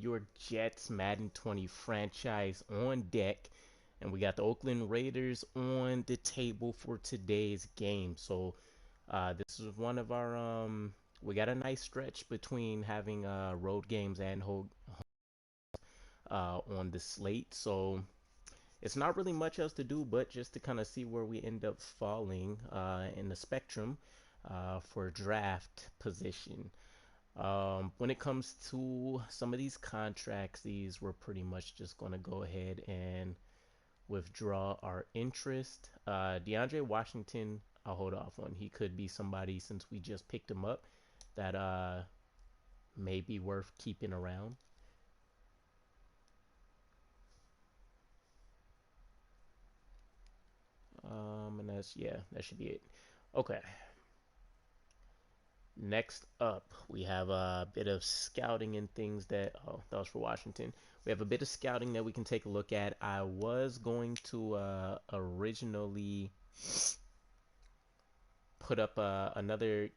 York Jets Madden 20 franchise on deck, and we got the Oakland Raiders on the table for today's game. So this is one of our we got a nice stretch between having road games and on the slate. So it's not really much else to do, but just to kind of see where we end up falling in the spectrum for draft position. When it comes to some of these contracts, these we're pretty much just going to go ahead and withdraw our interest. DeAndre Washington, I'll hold off on. He could be somebody, since we just picked him up, that may be worth keeping around. And that's, yeah, that should be it. Okay. Next up, we have a bit of scouting and things that, oh, that was for Washington. We have a bit of scouting that we can take a look at. I was going to originally put up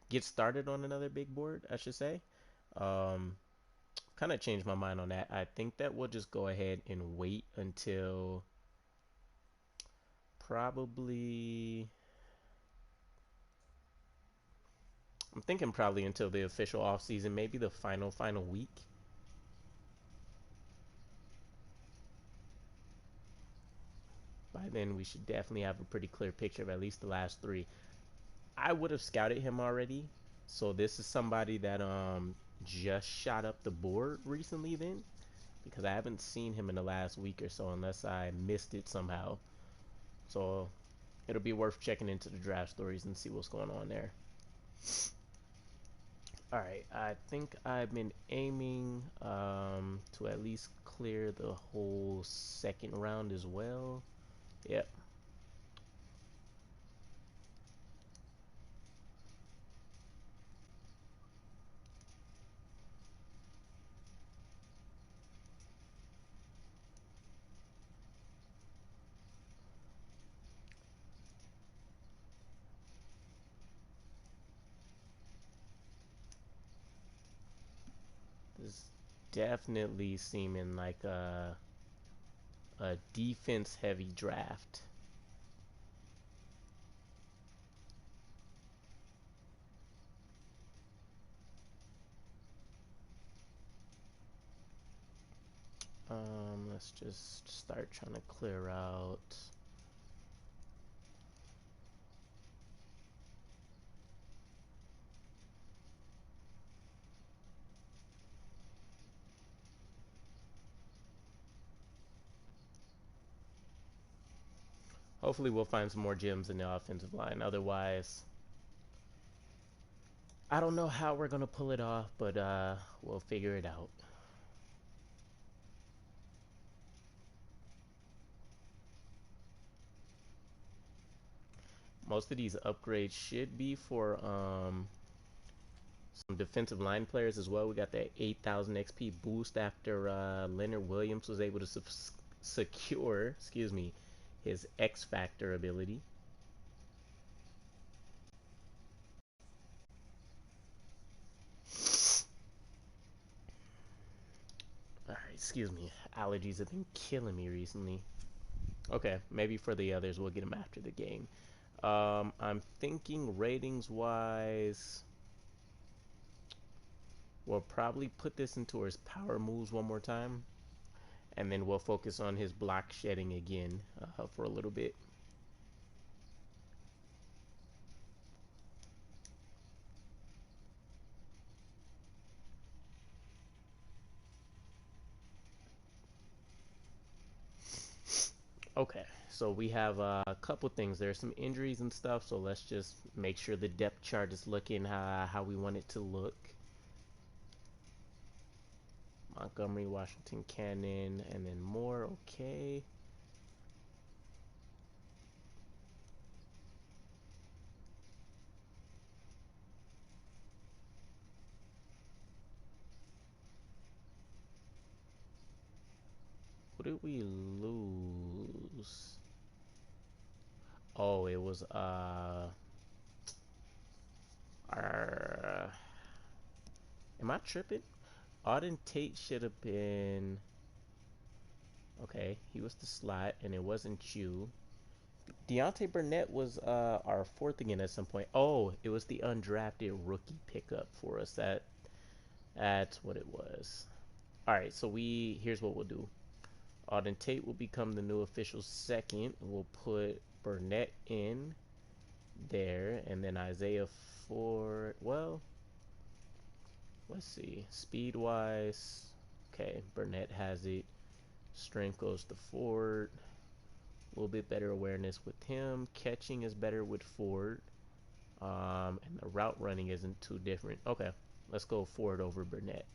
get started on another big board, I should say. Um, Kind of changed my mind on that. I think that we'll just go ahead and wait until probably, I'm thinking probably until the official off season, maybe the final week. By then, we should definitely have a pretty clear picture of at least the last three. I would have scouted him already, so this is somebody that just shot up the board recently. Then, because I haven't seen him in the last week or so, unless I missed it somehow. So it'll be worth checking into the draft stories and see what's going on there. All right, I think I've been aiming to at least clear the whole second round as well. Yep. This definitely seeming like a defense heavy draft. Let's just start trying to clear out. Hopefully, we'll find some more gems in the offensive line. Otherwise, I don't know how we're gonna pull it off, but we'll figure it out. Most of these upgrades should be for some defensive line players as well. We got that 8,000 XP boost after Leonard Williams was able to secure, excuse me, his X Factor ability. All right, excuse me. Allergies have been killing me recently. Okay, maybe for the others, we'll get them after the game. I'm thinking ratings wise, we'll probably put this into his power moves one more time, and then we'll focus on his block shedding again for a little bit. Okay, so we have a couple things. There's some injuries and stuff, so let's just make sure the depth chart is looking how we want it to look. Montgomery, Washington, Cannon, and then more. Okay. What did we lose? Oh, it was our, am I tripping? Auden Tate should have been okay. He was the slot, and it wasn't you. Deontay Burnett was our fourth again at some point. Oh, it was the undrafted rookie pickup for us. That's what it was. All right, so here's what we'll do. Auden Tate will become the new official second. We'll put Burnett in there, and then Isaiah Ford. Well, let's see. Speed wise, okay, Burnett has it. Strength goes to Ford. A little bit better awareness with him. Catching is better with Ford. And the route running isn't too different. Okay, let's go Ford over Burnett.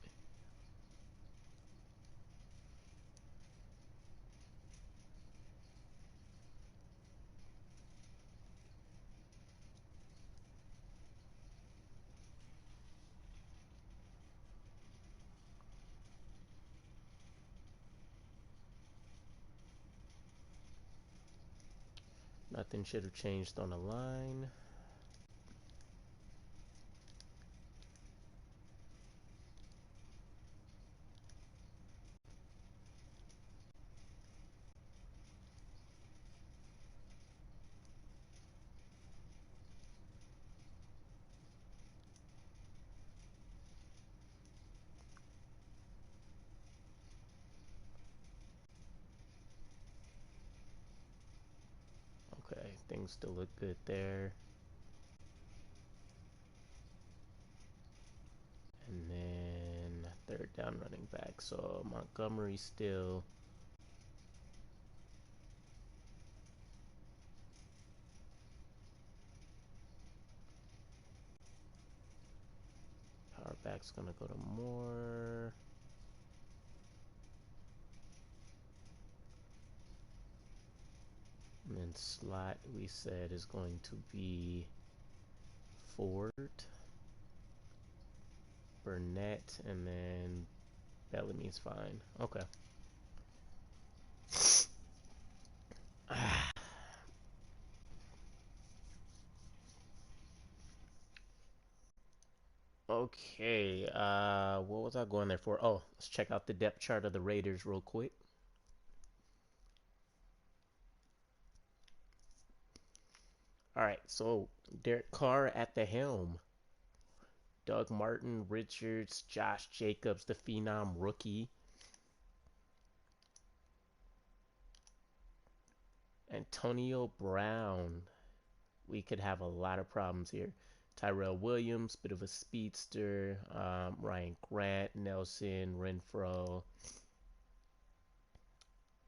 Nothing should have changed on the line. Okay, things still look good there. And then third down running back. So Montgomery still. Power back's gonna go to Moore. And then slot we said is going to be Ford, Burnett, and then Bellamy's fine. Okay. Okay, what was I going there for? Oh, let's check out the depth chart of the Raiders real quick. All right, so Derek Carr at the helm. Doug Martin, Richards, Josh Jacobs, the phenom rookie. Antonio Brown. We could have a lot of problems here. Tyrell Williams, bit of a speedster. Ryan Grant, Nelson, Renfro.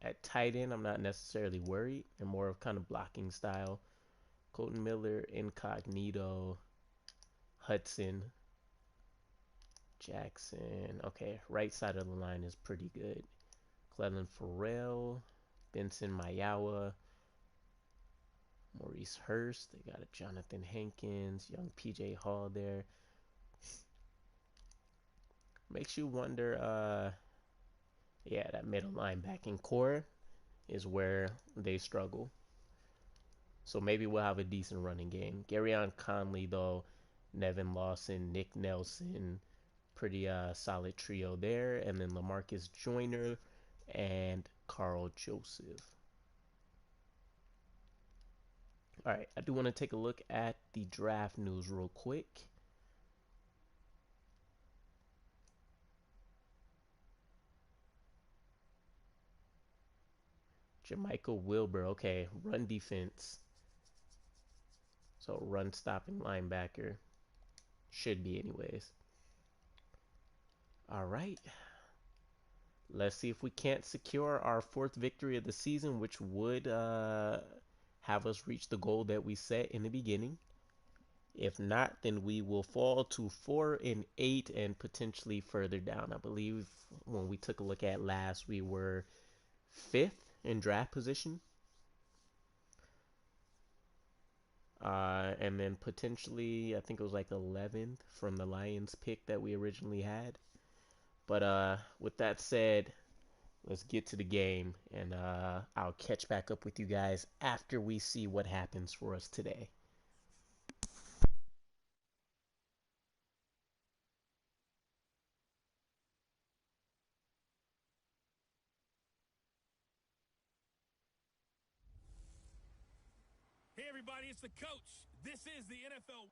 At tight end, I'm not necessarily worried. And more of kind of blocking style. Colton Miller, Incognito, Hudson, Jackson. Okay, right side of the line is pretty good. Clelin Ferrell, Benson Mayawa, Maurice Hurst. They got a Jonathan Hankins, young PJ Hall there. Makes you wonder, yeah, that middle linebacking core is where they struggle. So maybe we'll have a decent running game. Garyon Conley, though, Nevin Lawson, Nick Nelson, pretty solid trio there. And then LaMarcus Joyner and Carl Joseph. All right, I do want to take a look at the draft news real quick. Jermichael Wilbur, okay, run defense. So run stopping linebacker. Should be anyways. All right. Let's see if we can't secure our fourth victory of the season, which would have us reach the goal that we set in the beginning. If not, then we will fall to 4-8 and potentially further down. I believe when we took a look at last, we were fifth in draft position. And then potentially, I think it was like 11th from the Lions pick that we originally had. But with that said, let's get to the game, and I'll catch back up with you guys after we see what happens for us today. everybody. It's the coach. This is the NFL.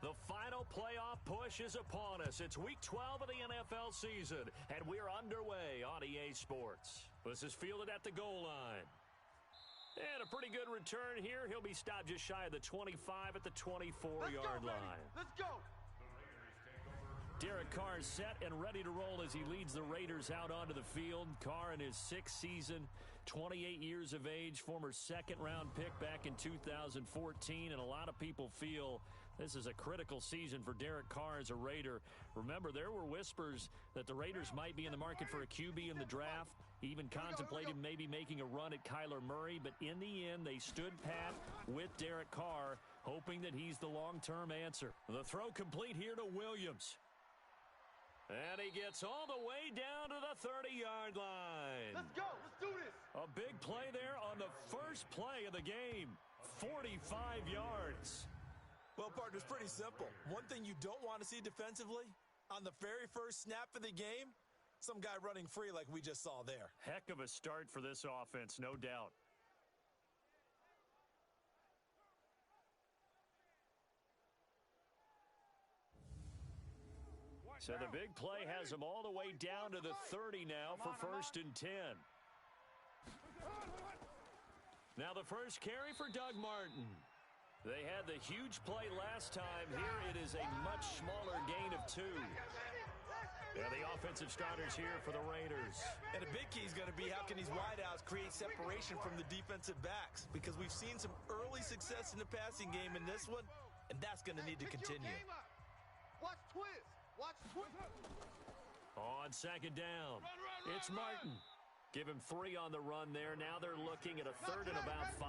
The final playoff push is upon us. It's week 12 of the NFL season, and we're underway on EA Sports. This is fielded at the goal line. And a pretty good return here. He'll be stopped just shy of the 25 at the 24-yard line. Let's go. Derek Carr is set and ready to roll as he leads the Raiders out onto the field. Carr in his 6th season, 28 years of age, former second-round pick back in 2014, and a lot of people feel this is a critical season for Derek Carr as a Raider. Remember, there were whispers that the Raiders might be in the market for a QB in the draft, even contemplated maybe making a run at Kyler Murray, but in the end, they stood pat with Derek Carr, hoping that he's the long-term answer. The throw complete here to Williams. And he gets all the way down to the 30-yard line. Let's go. Let's do this. A big play there on the first play of the game. 45 yards. Well, partner, it's pretty simple. One thing you don't want to see defensively, on the very first snap of the game, some guy running free like we just saw there. Heck of a start for this offense, no doubt. So the big play has him all the way down to the 30 now for 1st and 10. Now the first carry for Doug Martin. They had the huge play last time. Here it is a much smaller gain of 2. Yeah, the offensive starters here for the Raiders. And a big key is going to be how can these wideouts create separation from the defensive backs, because we've seen some early success in the passing game in this one, and that's going to need to continue. Watch twist. Watch twist. On 2nd down, it's Martin. Give him 3 on the run there. Now they're looking at a 3rd and about 5.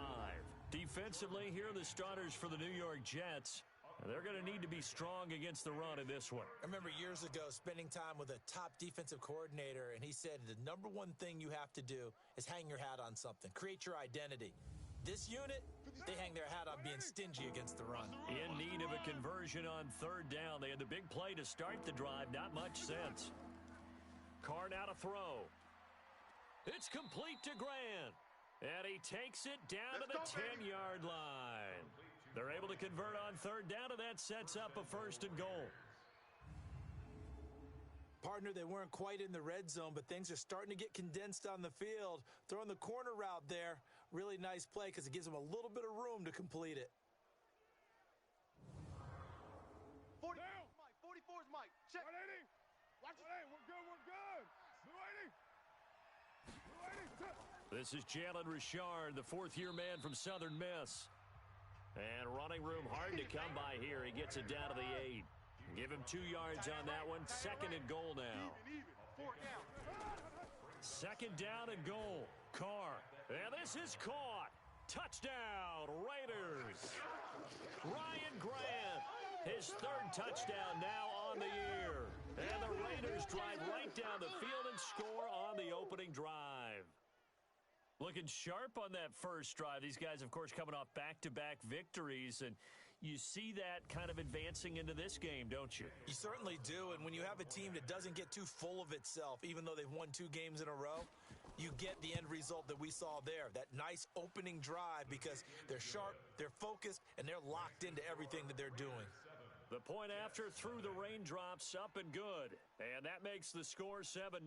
Defensively, here are the starters for the New York Jets. They're going to need to be strong against the run in this one. I remember years ago spending time with a top defensive coordinator, and he said the number one thing you have to do is hang your hat on something. Create your identity. This unit, they hang their hat on being stingy against the run. In need of a conversion on 3rd down. They had the big play to start the drive. Not much sense. Carr now to throw. It's complete to Grant. And he takes it down to the 10-yard line. They're able to convert on 3rd down, and that sets up a 1st and goal. Partner, they weren't quite in the red zone, but things are starting to get condensed on the field. Throwing the corner route there. Really nice play because it gives them a little bit of room to complete it. 44 is Mike. Check. 180. Watch it. We're good. We're good. 280. This is Jalen Richard, the 4th-year man from Southern Miss. And running room hard to come by here. He gets it down to the 8. Give him 2 yards on that one. 2nd and goal now. Even. 4 down. 2nd down and goal. Carr. And this is caught. Touchdown, Raiders. Ryan Grant, his 3rd touchdown now on the year. And the Raiders drive right down the field and score on the opening drive. Looking sharp on that first drive. These guys, of course, coming off back-to-back victories, and you see that kind of advancing into this game, don't you? You certainly do, and when you have a team that doesn't get too full of itself, even though they've won 2 games in a row, you get the end result that we saw there, that nice opening drive, because they're sharp, they're focused, and they're locked into everything that they're doing. The point after through the raindrops, up and good, and that makes the score 7-0.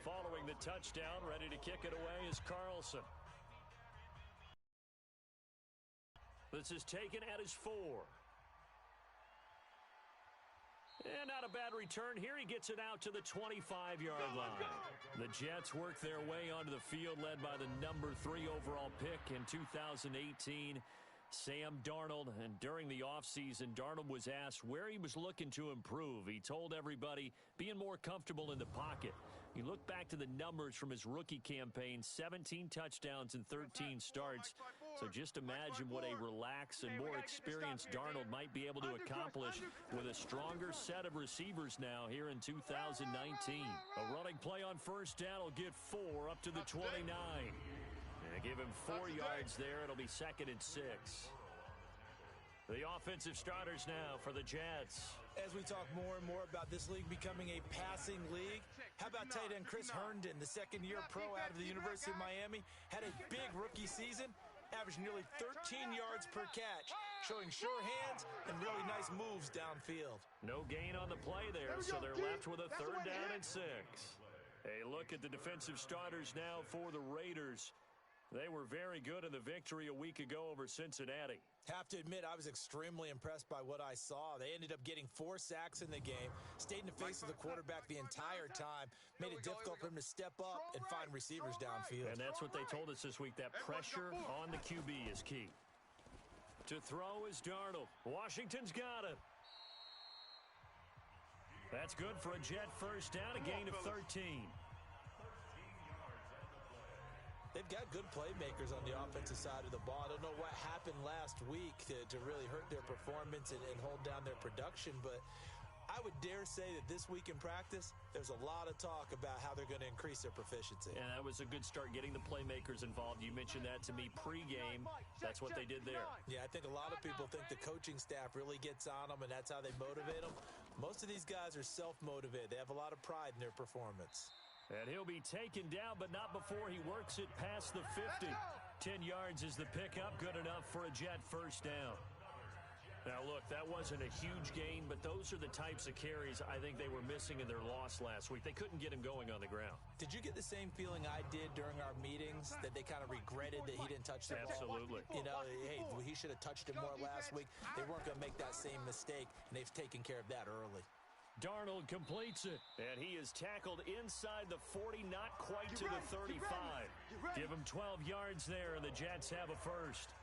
Following the touchdown, ready to kick it away is Carlson. This is taken at his 4. And not a bad return here. He gets it out to the 25-yard line. The Jets work their way onto the field, led by the number 3 overall pick in 2018, Sam Darnold. And during the offseason, Darnold was asked where he was looking to improve. He told everybody being more comfortable in the pocket. You look back to the numbers from his rookie campaign, 17 touchdowns and 13 starts. So just imagine what a relaxed and more experienced Darnold might be able to accomplish with a stronger set of receivers now here in 2019. A running play on first down will get 4 up to the 29. And give him 4 yards there. It'll be 2nd and 6. The offensive starters now for the Jets. As we talk more and more about this league becoming a passing league, how about tight end Chris Herndon, the second-year pro out of the University of Miami, had a big rookie season, averaged nearly 13 yards per catch, showing sure hands and really nice moves downfield. No gain on the play there, so they're left with a 3rd down and 6. A look at the defensive starters now for the Raiders. They were very good in the victory a week ago over Cincinnati. Have to admit, I was extremely impressed by what I saw. They ended up getting 4 sacks in the game, stayed in the face of the quarterback the entire time, made it difficult for him to step up and find receivers downfield. And that's what they told us this week, that pressure on the QB is key. To throw is Darnold. Washington's got it. That's good for a Jet first down, a gain of 13. They've got good playmakers on the offensive side of the ball. I don't know what happened last week to really hurt their performance and hold down their production, but I would dare say that this week in practice, there's a lot of talk about how they're going to increase their proficiency. And that was a good start, getting the playmakers involved. You mentioned that to me pregame. That's what they did there. Yeah, I think a lot of people think the coaching staff really gets on them, and that's how they motivate them. Most of these guys are self-motivated. They have a lot of pride in their performance. And he'll be taken down, but not before he works it past the 50. 10 yards is the pickup, good enough for a Jet first down. Now, look, that wasn't a huge gain, but those are the types of carries I think they were missing in their loss last week. They couldn't get him going on the ground. Did you get the same feeling I did during our meetings, that they kind of regretted that he didn't touch the ball? Absolutely. You know, hey, he should have touched it more last week. They weren't going to make that same mistake, and they've taken care of that early. Darnold completes it, and he is tackled inside the 40, not quite to the 35. Give him 12 yards there, and the Jets have a first.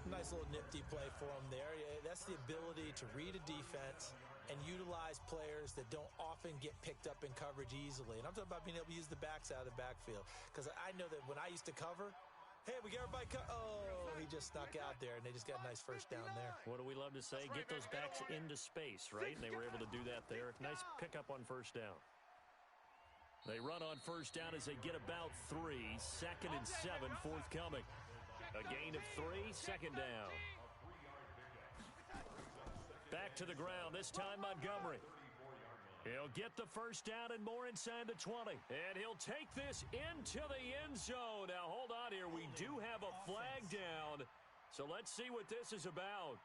Nice little nifty play for him there. That's the ability to read a defense and utilize players that don't often get picked up in coverage easily. And I'm talking about being able to use the backs out of the backfield. Because I know that when I used to cover, hey, we got everybody he just snuck out there, and they just got a nice first down there. What do we love to say? Get those backs into space, right? And they were able to do that there. Nice pickup on first down. They run on first down as they get about 3. 2nd and 7 forthcoming. A gain of 3, 2nd down. Back to the ground, this time Montgomery. He'll get the first down and more inside the 20. And he'll take this into the end zone. Now, hold on here. We do have a flag down. So let's see what this is about.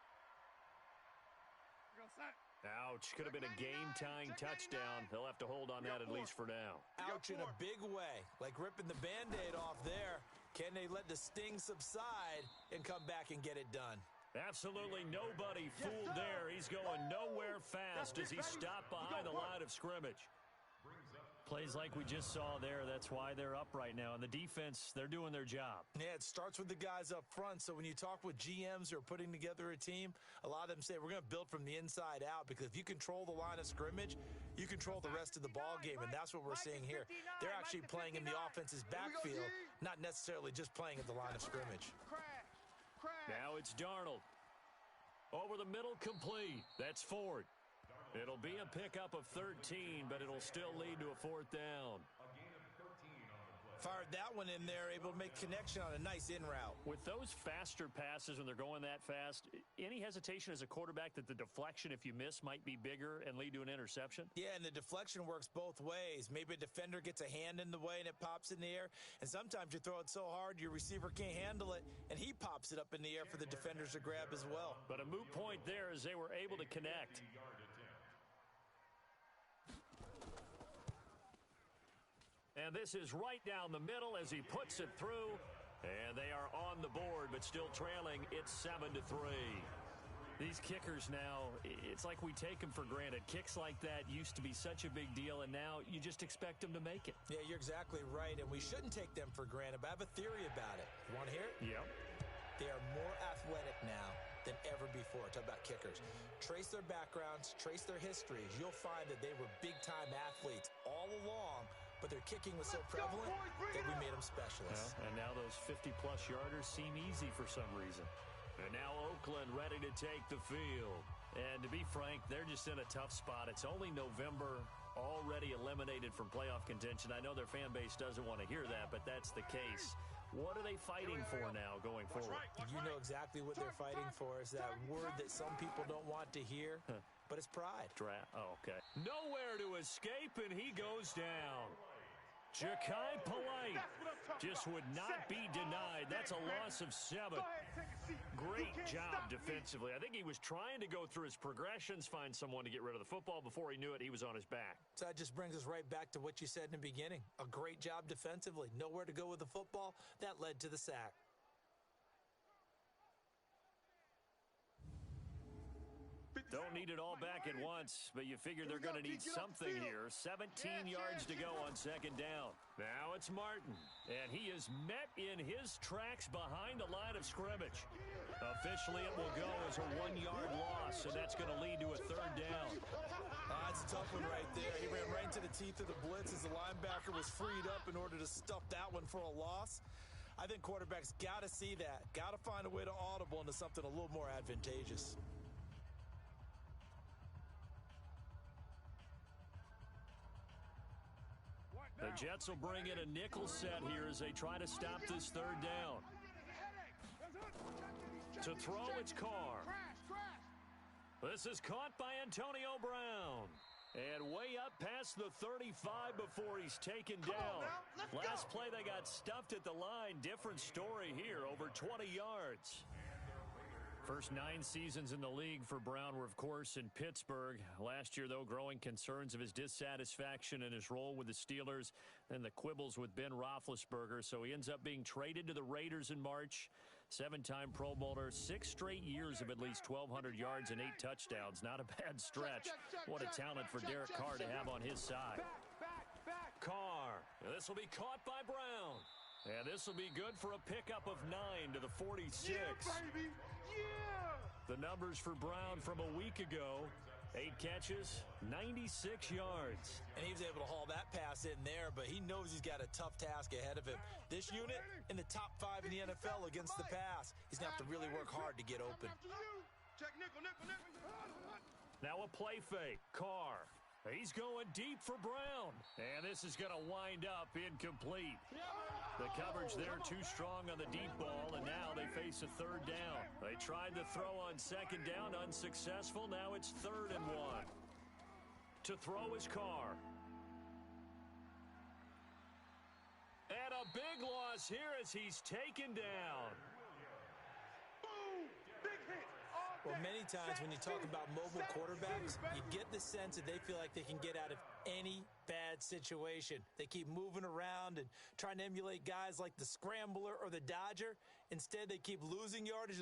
Ouch. Could have been a game-tying touchdown. They'll have to hold on that at least for now. Ouch in a big way. Like ripping the Band-Aid off there. Can they let the sting subside and come back and get it done? Absolutely nobody fooled there. He's going nowhere fast as he stopped behind the line of scrimmage. Plays like we just saw there. That's why they're up right now. And the defense, they're doing their job. Yeah, it starts with the guys up front. So when you talk with GMs who are putting together a team, a lot of them say we're going to build from the inside out, because if you control the line of scrimmage, you control the rest of the ball game. And that's what we're seeing here. They're actually playing in the offense's backfield, not necessarily just playing at the line of scrimmage. Now it's Darnold. Over the middle, complete. That's Ford. It'll be a pickup of 13, but it'll still lead to a 4th down. Fired that one in there, able to make connection on a nice in route. With those faster passes when they're going that fast, any hesitation as a quarterback that the deflection, if you miss, might be bigger and lead to an interception? Yeah, and the deflection works both ways. Maybe a defender gets a hand in the way and it pops in the air. And sometimes you throw it so hard your receiver can't handle it, and he pops it up in the air for the defenders to grab as well. But a moot point there as they were able to connect. And this is right down the middle as he puts it through. And they are on the board, but still trailing. It's 7-3. These kickers now, it's like we take them for granted. Kicks like that used to be such a big deal, and now you just expect them to make it. Yeah, you're exactly right, and we shouldn't take them for granted, but I have a theory about it. You want to hear it? Yep. They are more athletic now than ever before. Talk about kickers. Trace their backgrounds, trace their histories. You'll find that they were big-time athletes all along, but their kicking was so prevalent that we made them specialists. Well, and now those 50-plus yarders seem easy for some reason. And now Oakland ready to take the field. And to be frank, they're just in a tough spot. It's only November, already eliminated from playoff contention. I know their fan base doesn't want to hear that, but that's the case. What are they fighting for now going forward? You know exactly what they're fighting for. Is that word that some people don't want to hear, but it's pride. Oh, okay. Nowhere to escape, and he goes down. Ja'Kai Polite just would not be denied. That's a loss of 7. Great job defensively. I think he was trying to go through his progressions, find someone to get rid of the football. Before he knew it, he was on his back. So that just brings us right back to what you said in the beginning. A great job defensively. Nowhere to go with the football. That led to the sack. Don't need it all back at once, but you figure they're going to need something here. 17 yards to go on second down. Now it's Martin, and he is met in his tracks behind the line of scrimmage. Officially, it will go as a 1-yard loss, and that's going to lead to a third down. It's a tough one right there. He ran right into the teeth of the blitz as the linebacker was freed up in order to stuff that one for a loss. I think quarterbacks got to see that. Got to find a way to audible into something a little more advantageous. The Jets will bring in a nickel set here as they try to stop this third down. To throw, it's Carr. This is caught by Antonio Brown. And way up past the 35 before he's taken down. Last play, they got stuffed at the line. Different story here, over 20 yards. First 9 seasons in the league for Brown were, of course, in Pittsburgh. Last year, though, growing concerns of his dissatisfaction in his role with the Steelers and the quibbles with Ben Roethlisberger. So he ends up being traded to the Raiders in March. 7-time Pro Bowler, 6 straight years of at least 1,200 yards and 8 touchdowns. Not a bad stretch. What a talent for Derek Carr to have on his side. Carr. This will be caught by Brown. And this will be good for a pickup of 9 to the 46. Yeah, baby. Yeah. The numbers for Brown from a week ago. 8 catches, 96 yards. And he was able to haul that pass in there, but he knows he's got a tough task ahead of him. This unit in the top 5 in the NFL against the pass. He's going to have to really work hard to get open. Check nickel. Now a play fake. Carr. He's going deep for Brown. And this is going to wind up incomplete. The coverage there too strong on the deep ball, and now they face a third down. They tried to throw on second down, unsuccessful. Now it's 3rd and 1. To throw is Carr. And a big loss here as he's taken down. Boom. Big hit. Well, many times when you talk about mobile quarterbacks, you get the sense that they feel like they can get out of any bad situation. They keep moving around and trying to emulate guys like the Scrambler or the Dodger. Instead, they keep losing yardage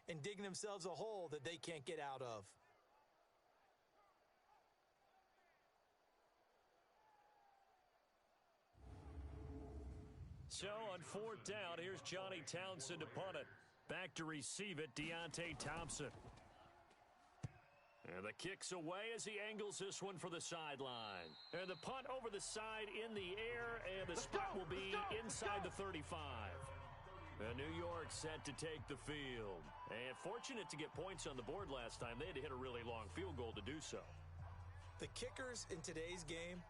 and digging themselves a hole that they can't get out of. So on 4th down, here's Johnny Townsend to punt it. Back to receive it, Deontay Thompson. And the kick's away as he angles this one for the sideline. And the punt over the side in the air, and the spot will be inside the 35. And New York set to take the field. And fortunate to get points on the board last time. They had to hit a really long field goal to do so. The kickers in today's game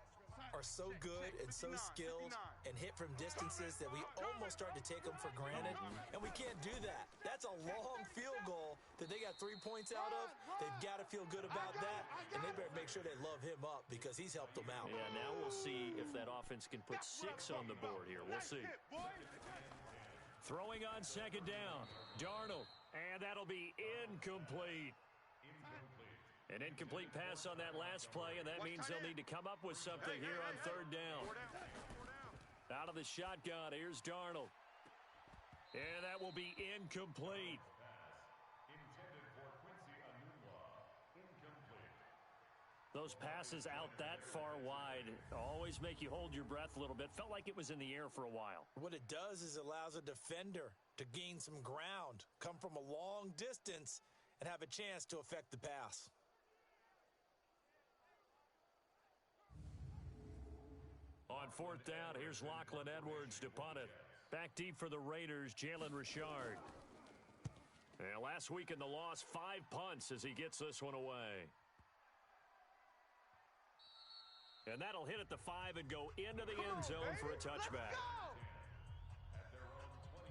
are so good and so skilled and hit from distances that we almost start to take them for granted, and we can't do that. That's a long field goal that they got 3 points out of. They've got to feel good about that, and they better make sure they love him up because he's helped them out. Yeah, now we'll see if that offense can put 6 on the board here. We'll see. Throwing on second down, Darnold, and that'll be incomplete. An incomplete pass on that last play, and that means they'll need to come up with something here on 3rd down. Out of the shotgun, here's Darnold. And that will be incomplete. Those passes out that far wide always make you hold your breath a little bit. Felt like it was in the air for a while. What it does is it allows a defender to gain some ground, come from a long distance, and have a chance to affect the pass. On fourth down, here's Lachlan Edwards to punt it. Back deep for the Raiders, Jalen Richard. And last week in the loss, 5 punts as he gets this one away. And that'll hit at the 5 and go into the end zone for a touchback.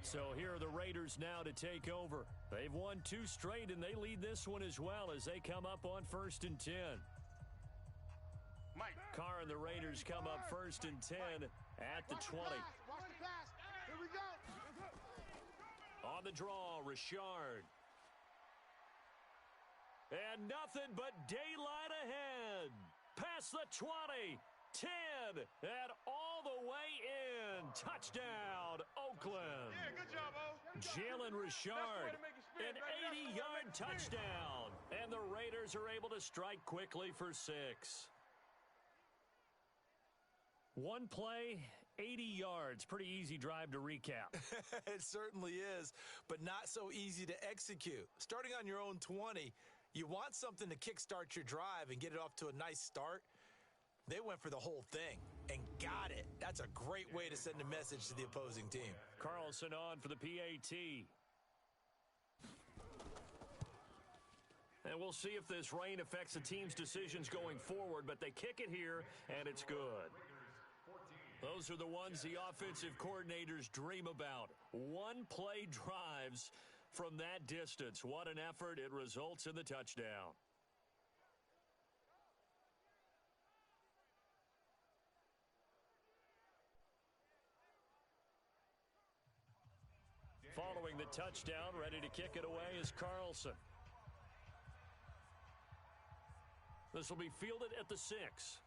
So here are the Raiders now to take over. They've won 2 straight, and they lead this one as well as they come up on 1st and 10. Carr and the Raiders come up 1st and 10 at the 20. Watch the pass. Here we go. On the draw, Richard. And nothing but daylight ahead. Past the 20, 10, and all the way in. Touchdown, Oakland. Yeah, good job, O. Jalen Richard, an 80-yard touchdown. And the Raiders are able to strike quickly for 6. One play, 80 yards. Pretty easy drive to recap. It certainly is, but not so easy to execute. Starting on your own 20, you want something to kickstart your drive and get it off to a nice start. They went for the whole thing and got it. That's a great way to send a message to the opposing team. Carlson on for the PAT. And we'll see if this rain affects the team's decisions going forward, but they kick it here, and it's good. Those are the ones the offensive coordinators dream about. One-play drives from that distance. What an effort. It results in the touchdown. Following the touchdown, ready to kick it away is Carlson. This will be fielded at the 6.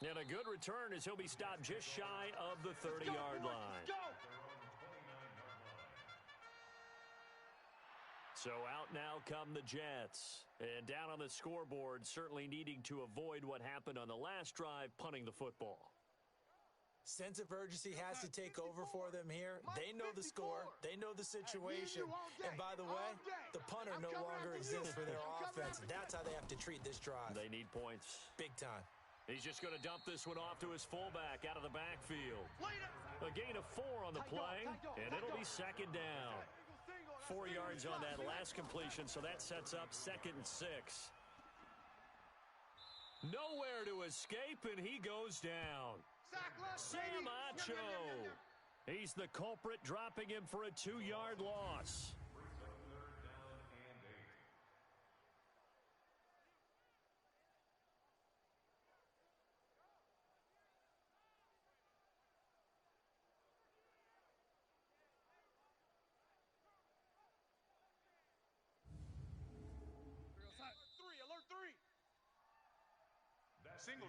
And a good return as he'll be stopped just shy of the 30-yard line. So out now come the Jets. And down on the scoreboard, certainly needing to avoid what happened on the last drive, punting the football. Sense of urgency has to take over for them here. They know the score. They know the situation. And by the way, the punter no longer exists for their offense. That's how they have to treat this drive. They need points. Big time. He's just going to dump this one off to his fullback out of the backfield. A gain of 4 on the play, and it'll be 2nd down. 4 yards on that last completion, so that sets up 2nd and 6. Nowhere to escape, and he goes down. Sam Acho. He's the culprit, dropping him for a 2-yard loss.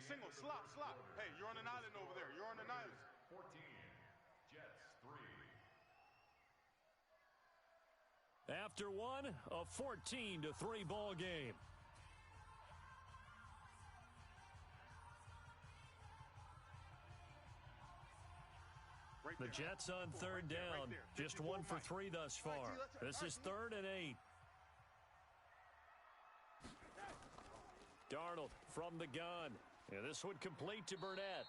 Single, slop. Hey, you're on an island over there. You're on an island. 14, Jets 3. After one, a 14-3 ball game. The Jets on 3rd down. Just 1 for 3 thus far. This is 3rd and 8. Darnold from the gun. And this one complete to Burnett.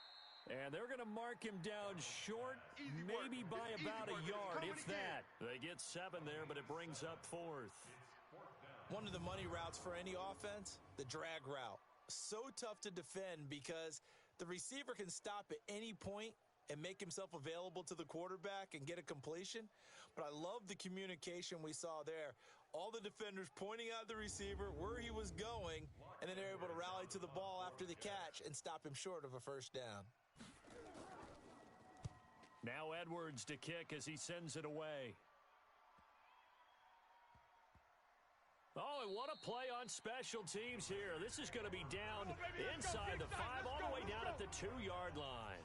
And they're going to mark him down short, maybe by about a yard, if that. They get 7 there, but it brings up 4th. One of the money routes for any offense, the drag route. So tough to defend because the receiver can stop at any point and make himself available to the quarterback and get a completion. But I love the communication we saw there. All the defenders pointing out the receiver, where he was going, and then they're able to rally to the ball after the catch and stop him short of a 1st down. Now Edwards to kick as he sends it away. Oh, and what a play on special teams here. This is going to be down inside the 5, all the way down at the 2-yard line.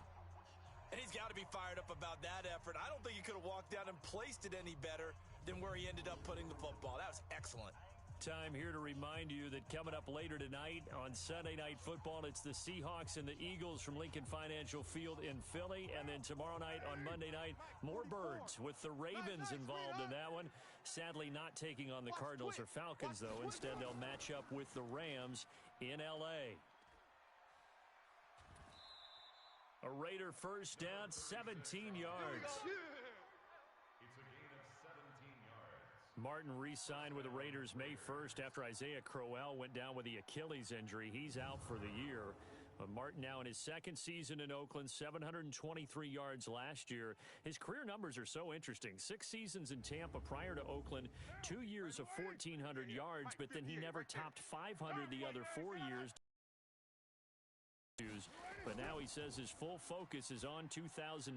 And he's got to be fired up about that effort. I don't think he could have walked down and placed it any better than where he ended up putting the football. That was excellent. Time here to remind you that coming up later tonight on Sunday Night Football, it's the Seahawks and the Eagles from Lincoln Financial Field in Philly. And then tomorrow night on Monday night, more Birds with the Ravens involved in that one. Sadly not taking on the Cardinals or Falcons, though. Instead, they'll match up with the Rams in L.A. A Raider first down, 17 yards. It's a gain of 17 yards. Martin re-signed with the Raiders May 1st after Isaiah Crowell went down with the Achilles injury. He's out for the year. Martin now in his second season in Oakland, 723 yards last year. His career numbers are so interesting. 6 seasons in Tampa prior to Oakland, 2 years of 1,400 yards, but then he never topped 500 the other 4 years. But now he says his full focus is on 2019.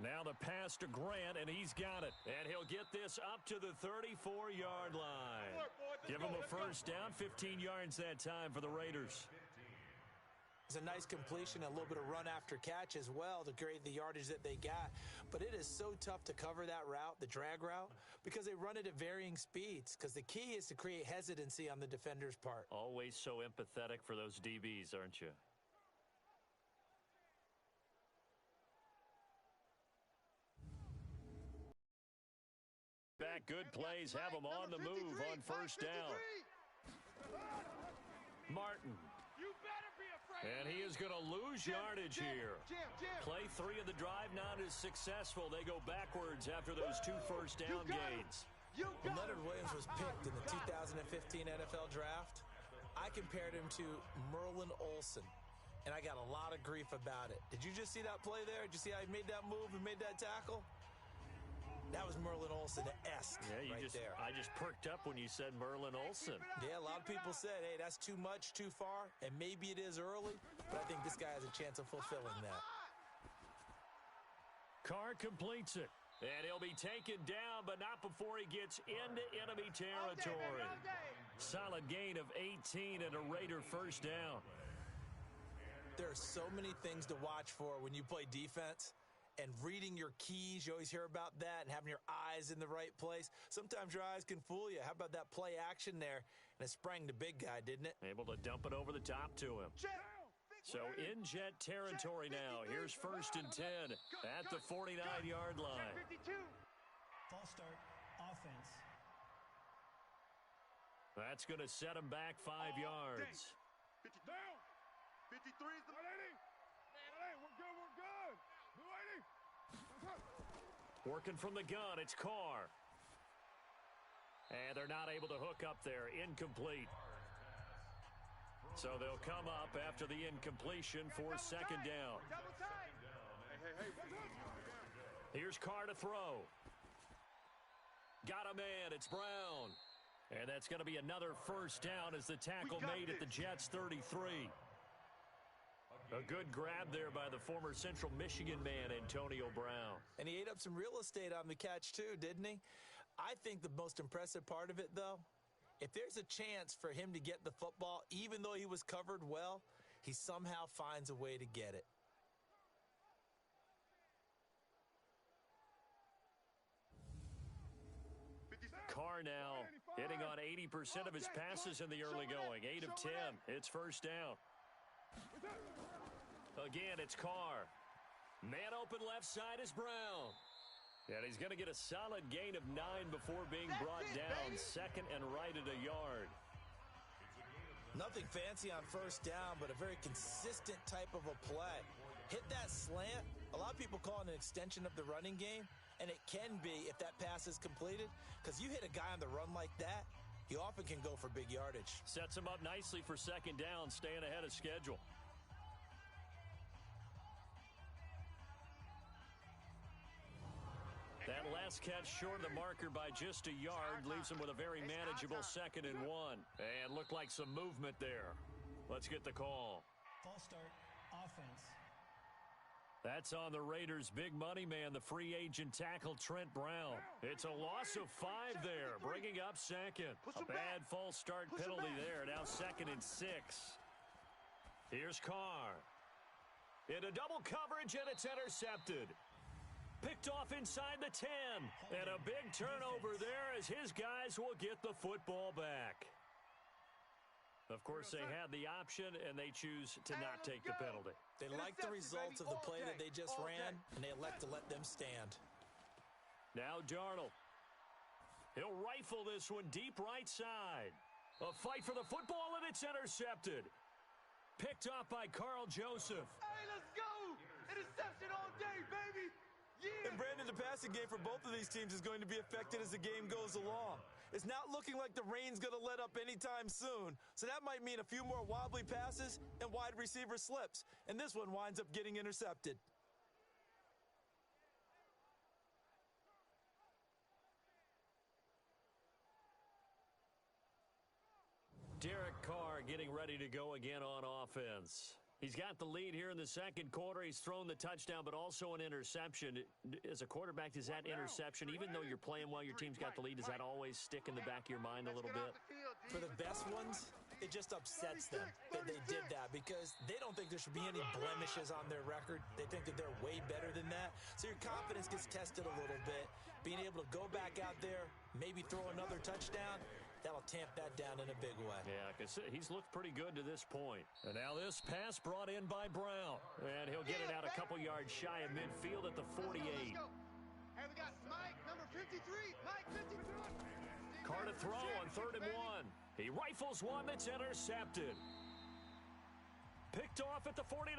Now the pass to Grant, and he's got it. And he'll get this up to the 34-yard line. Give him a first down, 15 yards that time for the Raiders. It's a nice completion, a little bit of run after catch as well to create the yardage that they got. But it is so tough to cover that route, the drag route, because they run it at varying speeds. Because the key is to create hesitancy on the defender's part. Always so empathetic for those DBs, aren't you? Back, good plays, have them on the move on first down. Martin. And he is going to lose yardage here. Play 3 of the drive not as successful. They go backwards after those 2 first down gains. When Leonard Williams was picked in the 2015 NFL Draft, I compared him to Merlin Olsen, and I got a lot of grief about it. Did you just see that play there? Did you see how he made that move and made that tackle? That was Merlin Olsen-esque there. I just perked up when you said Merlin Olsen. Yeah, a lot of people said, hey, that's too much, too far, and maybe it is early, but I think this guy has a chance of fulfilling that. Carr completes it, and he'll be taken down, but not before he gets into enemy territory. Solid gain of 18 and a Raider first down. There are so many things to watch for when you play defense. And reading your keys, you always hear about that, and having your eyes in the right place. Sometimes your eyes can fool you. How about that play action there? And it sprang the big guy, didn't it? Able to dump it over the top to him. So in jet territory now. Here's first and 10 at the 49-yard line. False start, offense. That's going to set him back 5 yards. 50 down. 53 is the 180. We're good. Working from the gun, it's Carr. And they're not able to hook up there. Incomplete. So they'll come up after the incompletion for second down. Here's Carr to throw. Got a man. It's Brown. And that's going to be another first down as the tackle made at the Jets' 33. A good grab there by the former Central Michigan man, Antonio Brown. And he ate up some real estate on the catch, too, didn't he? I think the most impressive part of it, though, if there's a chance for him to get the football, even though he was covered well, he somehow finds a way to get it. Carr now hitting on 80% of his passes in the early going. 8 of 10. It's first down. Again, it's Carr. Man open left side is Brown. And he's going to get a solid gain of 9 before being brought down. Second and right at a yard. Nothing fancy on first down, but a very consistent type of a play. Hit that slant. A lot of people call it an extension of the running game, and it can be if that pass is completed, because you hit a guy on the run like that, he often can go for big yardage. Sets him up nicely for second down, staying ahead of schedule. That last catch short of the marker by just a yard leaves him with a very manageable 2nd and 1. And looked like some movement there. Let's get the call. False start, offense. That's on the Raiders' big money man, the free agent tackle Trent Brown. It's a loss of 5 there, bringing up second. A bad false start penalty there. Now 2nd and 6. Here's Carr. Into double coverage, and it's intercepted. Picked off inside the 10. And a big turnover there as his guys will get the football back. Of course, they had the option, and they choose to not take the penalty. They like the results of the play that they just ran, and they elect to let them stand. Now Darnold. He'll rifle this one deep right side. A fight for the football, and it's intercepted. Picked off by Carl Joseph. Hey, let's go! Interception all day, baby. Yeah. And Brandon, the passing game for both of these teams is going to be affected as the game goes along. It's not looking like the rain's going to let up anytime soon, so that might mean a few more wobbly passes and wide receiver slips, and this one winds up getting intercepted. Derek Carr getting ready to go again on offense. He's got the lead here in the second quarter. He's thrown the touchdown, but also an interception. As a quarterback, does that interception, even though you're playing well, your team's got the lead, does that always stick in the back of your mind a little bit? For the best ones, it just upsets them that they did that because they don't think there should be any blemishes on their record. They think that they're way better than that. So your confidence gets tested a little bit. Being able to go back out there, maybe throw another touchdown, that'll tamp that down in a big way. Yeah, because he's looked pretty good to this point. And now this pass brought in by Brown. And he'll get it out a couple yards shy of midfield at the 48. Let's go. Hey, we got Mike, number 53. Mike, 53. Carr to throw on 3rd and 1. He rifles one that's intercepted. Picked off at the 49.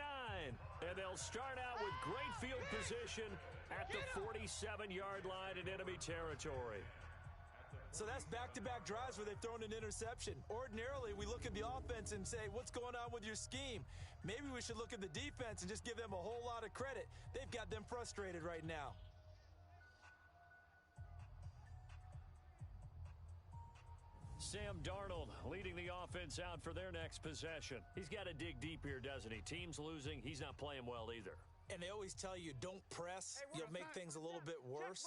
And they'll start out with great field position at the 47-yard line in enemy territory. So that's back-to-back drives where they've thrown an interception. Ordinarily, we look at the offense and say, what's going on with your scheme? Maybe we should look at the defense and just give them a whole lot of credit. They've got them frustrated right now. Sam Darnold leading the offense out for their next possession. He's got to dig deep here, doesn't he? Team's losing. He's not playing well either. And they always tell you, don't press. You'll make things a little bit worse.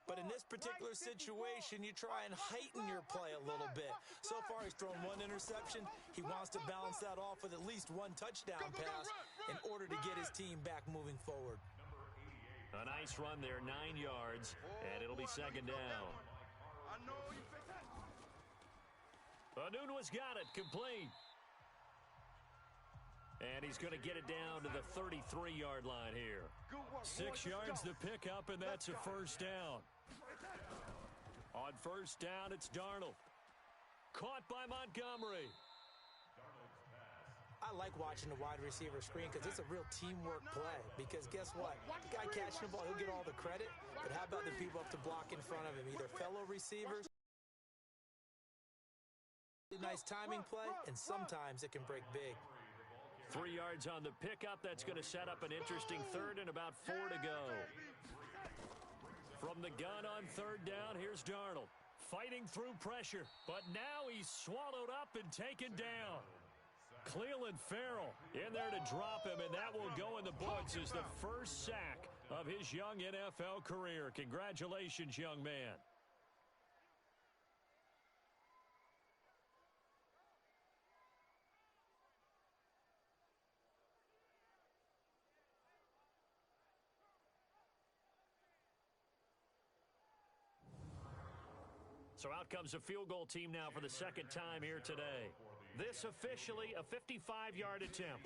But in this particular situation, you try and heighten your play a little bit. So far, he's thrown one interception. He wants to balance that off with at least one touchdown pass in order to get his team back moving forward. A nice run there, 9 yards, and it'll be second down. Anunua's got it, complete. And he's going to get it down to the 33-yard line here. 6 yards the pickup, and that's a first down. On first down, it's Darnold. Caught by Montgomery. I like watching the wide receiver screen because it's a real teamwork play. Because guess what? The guy catching the ball, he'll get all the credit. But how about the people up to block in front of him? Either fellow receivers. Nice timing play, and sometimes it can break big. 3 yards on the pickup. That's going to set up an interesting third and about 4 to go. From the gun on third down, here's Darnold. Fighting through pressure, but now he's swallowed up and taken down. Cleveland Farrell in there to drop him, and that will go in the books as the first sack of his young NFL career. Congratulations, young man. So out comes a field goal team now for the second time here today. This officially a 55-yard attempt.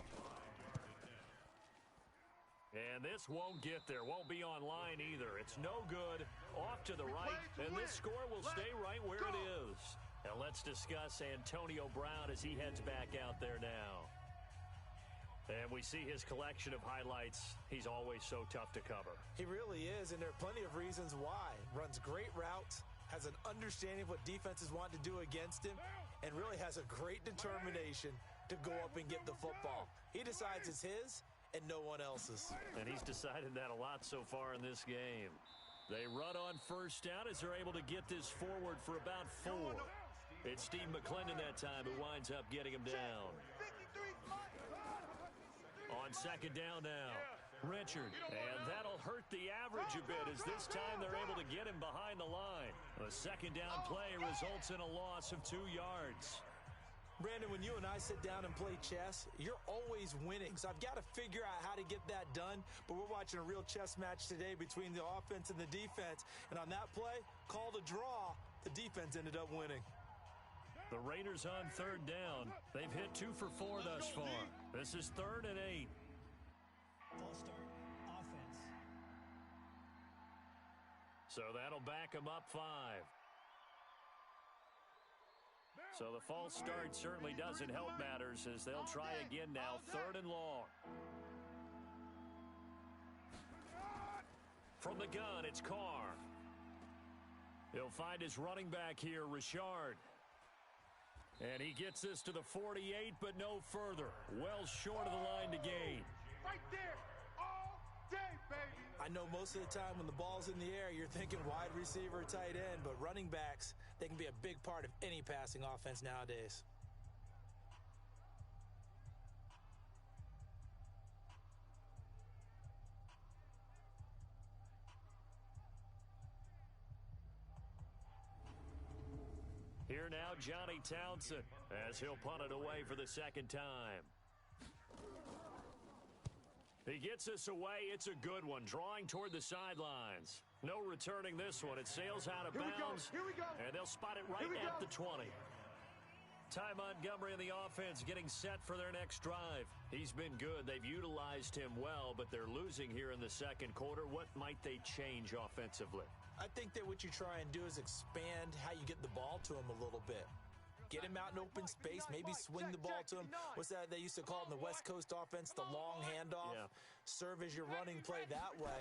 And this won't get there. Won't be online either. It's no good. Off to the right. And this score will stay right where it is. And let's discuss Antonio Brown as he heads back out there now. And we see his collection of highlights. He's always so tough to cover. He really is, and there are plenty of reasons why. Runs great routes, has an understanding of what defenses want to do against him, and really has a great determination to go up and get the football. He decides it's his and no one else's. And he's decided that a lot so far in this game. They run on first down as they're able to get this forward for about 4. It's Steve McClendon that time who winds up getting him down. On second down now, Richard, and that'll hurt the average a bit as this time they're able to get him behind the line. The second down play results in a loss of 2 yards. Brandon, when you and I sit down and play chess, you're always winning. So I've got to figure out how to get that done. But we're watching a real chess match today between the offense and the defense. And on that play, called a draw, the defense ended up winning. The Raiders on third down. They've hit 2 for 4 thus far. This is 3rd and 8. False start, offense. So that'll back them up 5. So the false start certainly doesn't help matters as they'll try again now. 3rd and long. From the gun, it's Carr. He'll find his running back here, Richard. And he gets this to the 48, but no further. Well short of the line to gain. Right there, all day, baby. I know most of the time when the ball's in the air, you're thinking wide receiver, tight end, but running backs, they can be a big part of any passing offense nowadays. Here now, Johnny Townsend, as he'll punt it away for the second time. He gets this away. It's a good one, drawing toward the sidelines. No returning this one. It sails out of bounds, and they'll spot it right at the 20. Ty Montgomery and the offense getting set for their next drive. He's been good. They've utilized him well, but they're losing here in the second quarter. What might they change offensively? I think that what you try and do is expand how you get the ball to him a little bit. Get him out in open space, maybe swing the ball to him. What's that they used to call in the West Coast offense, the long handoff? Yeah. Serve as your running play that way,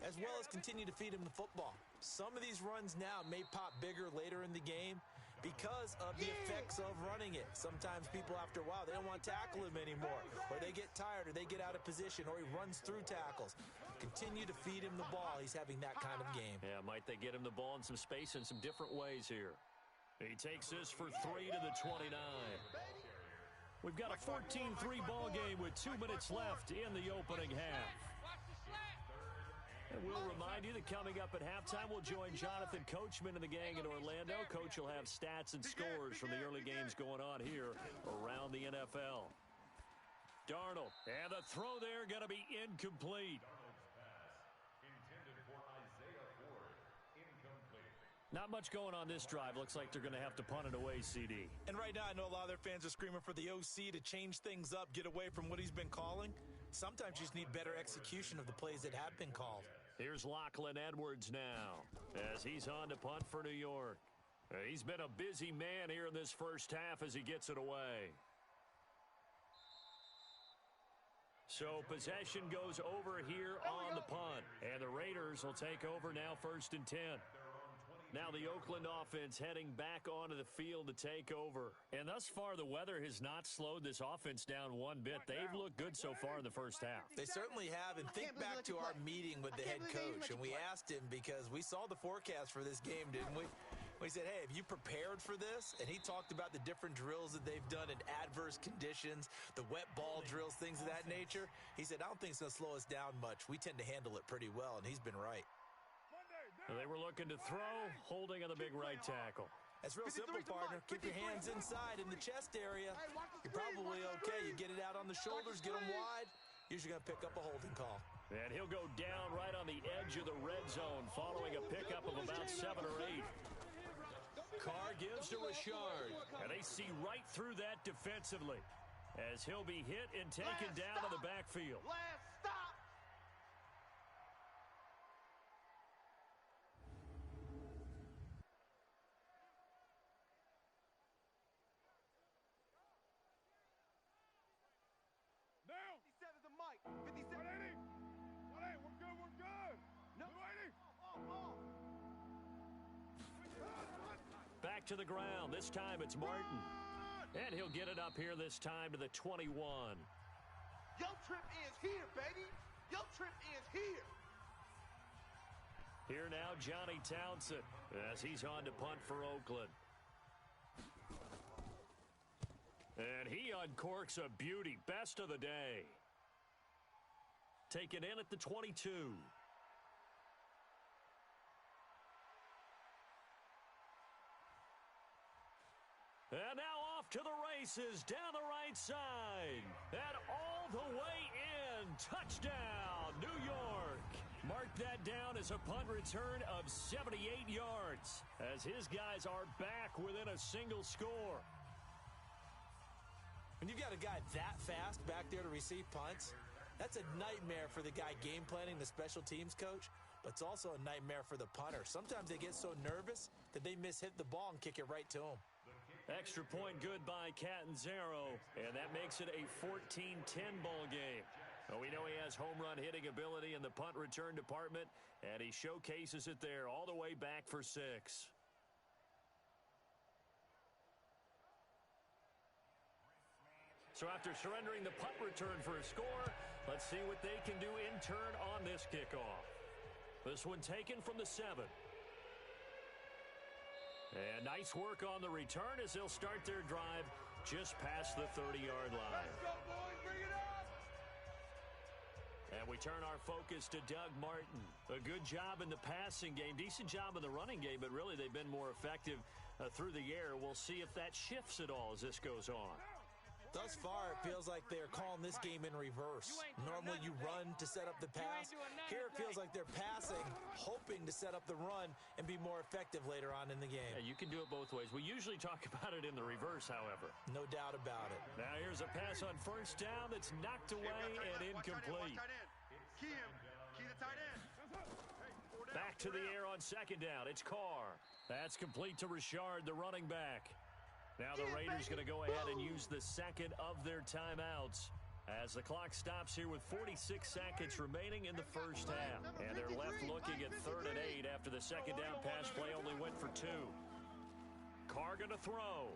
as well as continue to feed him the football. Some of these runs now may pop bigger later in the game because of the effects of running it. Sometimes people, after a while, they don't want to tackle him anymore, or they get tired, or they get out of position, or he runs through tackles. Continue to feed him the ball. He's having that kind of game. Yeah, might they get him the ball in some space in some different ways here. He takes this for 3 to the 29. We've got a 14-3 ball game with 2 minutes left in the opening half. And we'll remind you that coming up at halftime, we'll join Jonathan Coachman and the gang in Orlando. Coach will have stats and scores from the early games going on here around the NFL. Darnold, and the throw there going to be incomplete. Not much going on this drive. Looks like they're going to have to punt it away, CD. And right now, I know a lot of their fans are screaming for the OC to change things up, get away from what he's been calling. Sometimes you just need better execution of the plays that have been called. Here's Lachlan Edwards now as he's on to punt for New York. He's been a busy man here in this first half as he gets it away. So possession goes over here on the punt. And the Raiders will take over now 1st and 10. Now the Oakland offense heading back onto the field to take over. And thus far, the weather has not slowed this offense down one bit. They've looked good so far in the first half. They certainly have. And think back to our meeting with the head coach. And we asked him because we saw the forecast for this game, didn't we? We said, hey, have you prepared for this? And he talked about the different drills that they've done in adverse conditions, the wet ball drills, things of that nature. He said, I don't think it's going to slow us down much. We tend to handle it pretty well, and he's been right. They were looking to throw, holding on the big right tackle. It's real simple, partner. Keep your hands inside in the chest area. You're probably okay. You get it out on the shoulders, get them wide. Usually going to pick up a holding call. And he'll go down right on the edge of the red zone following a pickup of about 7 or 8. Carr gives to Richard. And they see right through that defensively as he'll be hit and taken down to the backfield. Last stop. Now. 57 to Mike. 57. 180. 180. We're good. We're good. No. 280. Back to the ground. This time it's Martin. And he'll get it up here this time to the 21. Your trip is here, baby. Your trip is here. Here now, Johnny Townsend as he's on to punt for Oakland. And he uncorks a beauty. Best of the day. Taken in at the 22. And now off to the races down the right side. And all the way in. Touchdown, New York. Mark that down as a punt return of 78 yards as his guys are back within a single score. When you've got a guy that fast back there to receive punts, that's a nightmare for the guy game planning, the special teams coach, but it's also a nightmare for the punter. Sometimes they get so nervous that they mishit the ball and kick it right to him. Extra point good by Catanzaro, and that makes it a 14-10 ball game. Well, we know he has home run hitting ability in the punt return department, and he showcases it there all the way back for 6. So after surrendering the punt return for a score, let's see what they can do in turn on this kickoff. This one taken from the 7. And nice work on the return as they'll start their drive just past the 30-yard line. Let's go, boys. Bring it up. And we turn our focus to Doug Martin. A good job in the passing game, decent job in the running game, but really they've been more effective through the air. We'll see if that shifts at all as this goes on. Thus far, it feels like they're calling this game in reverse. Normally you run to set up the pass. Here it feels like they're passing, hoping to set up the run and be more effective later on in the game. Yeah, you can do it both ways. We usually talk about it in the reverse, however. No doubt about it. Now here's a pass on first down that's knocked away and incomplete. Key him. Key the tight end. Back to the air on second down. It's Carr. That's complete to Richard, the running back. Now the Raiders going to go ahead and use the second of their timeouts as the clock stops here with 46 seconds remaining in the first half. And they're left looking at 3rd and 8 after the second down pass play only went for 2. Carr going to throw.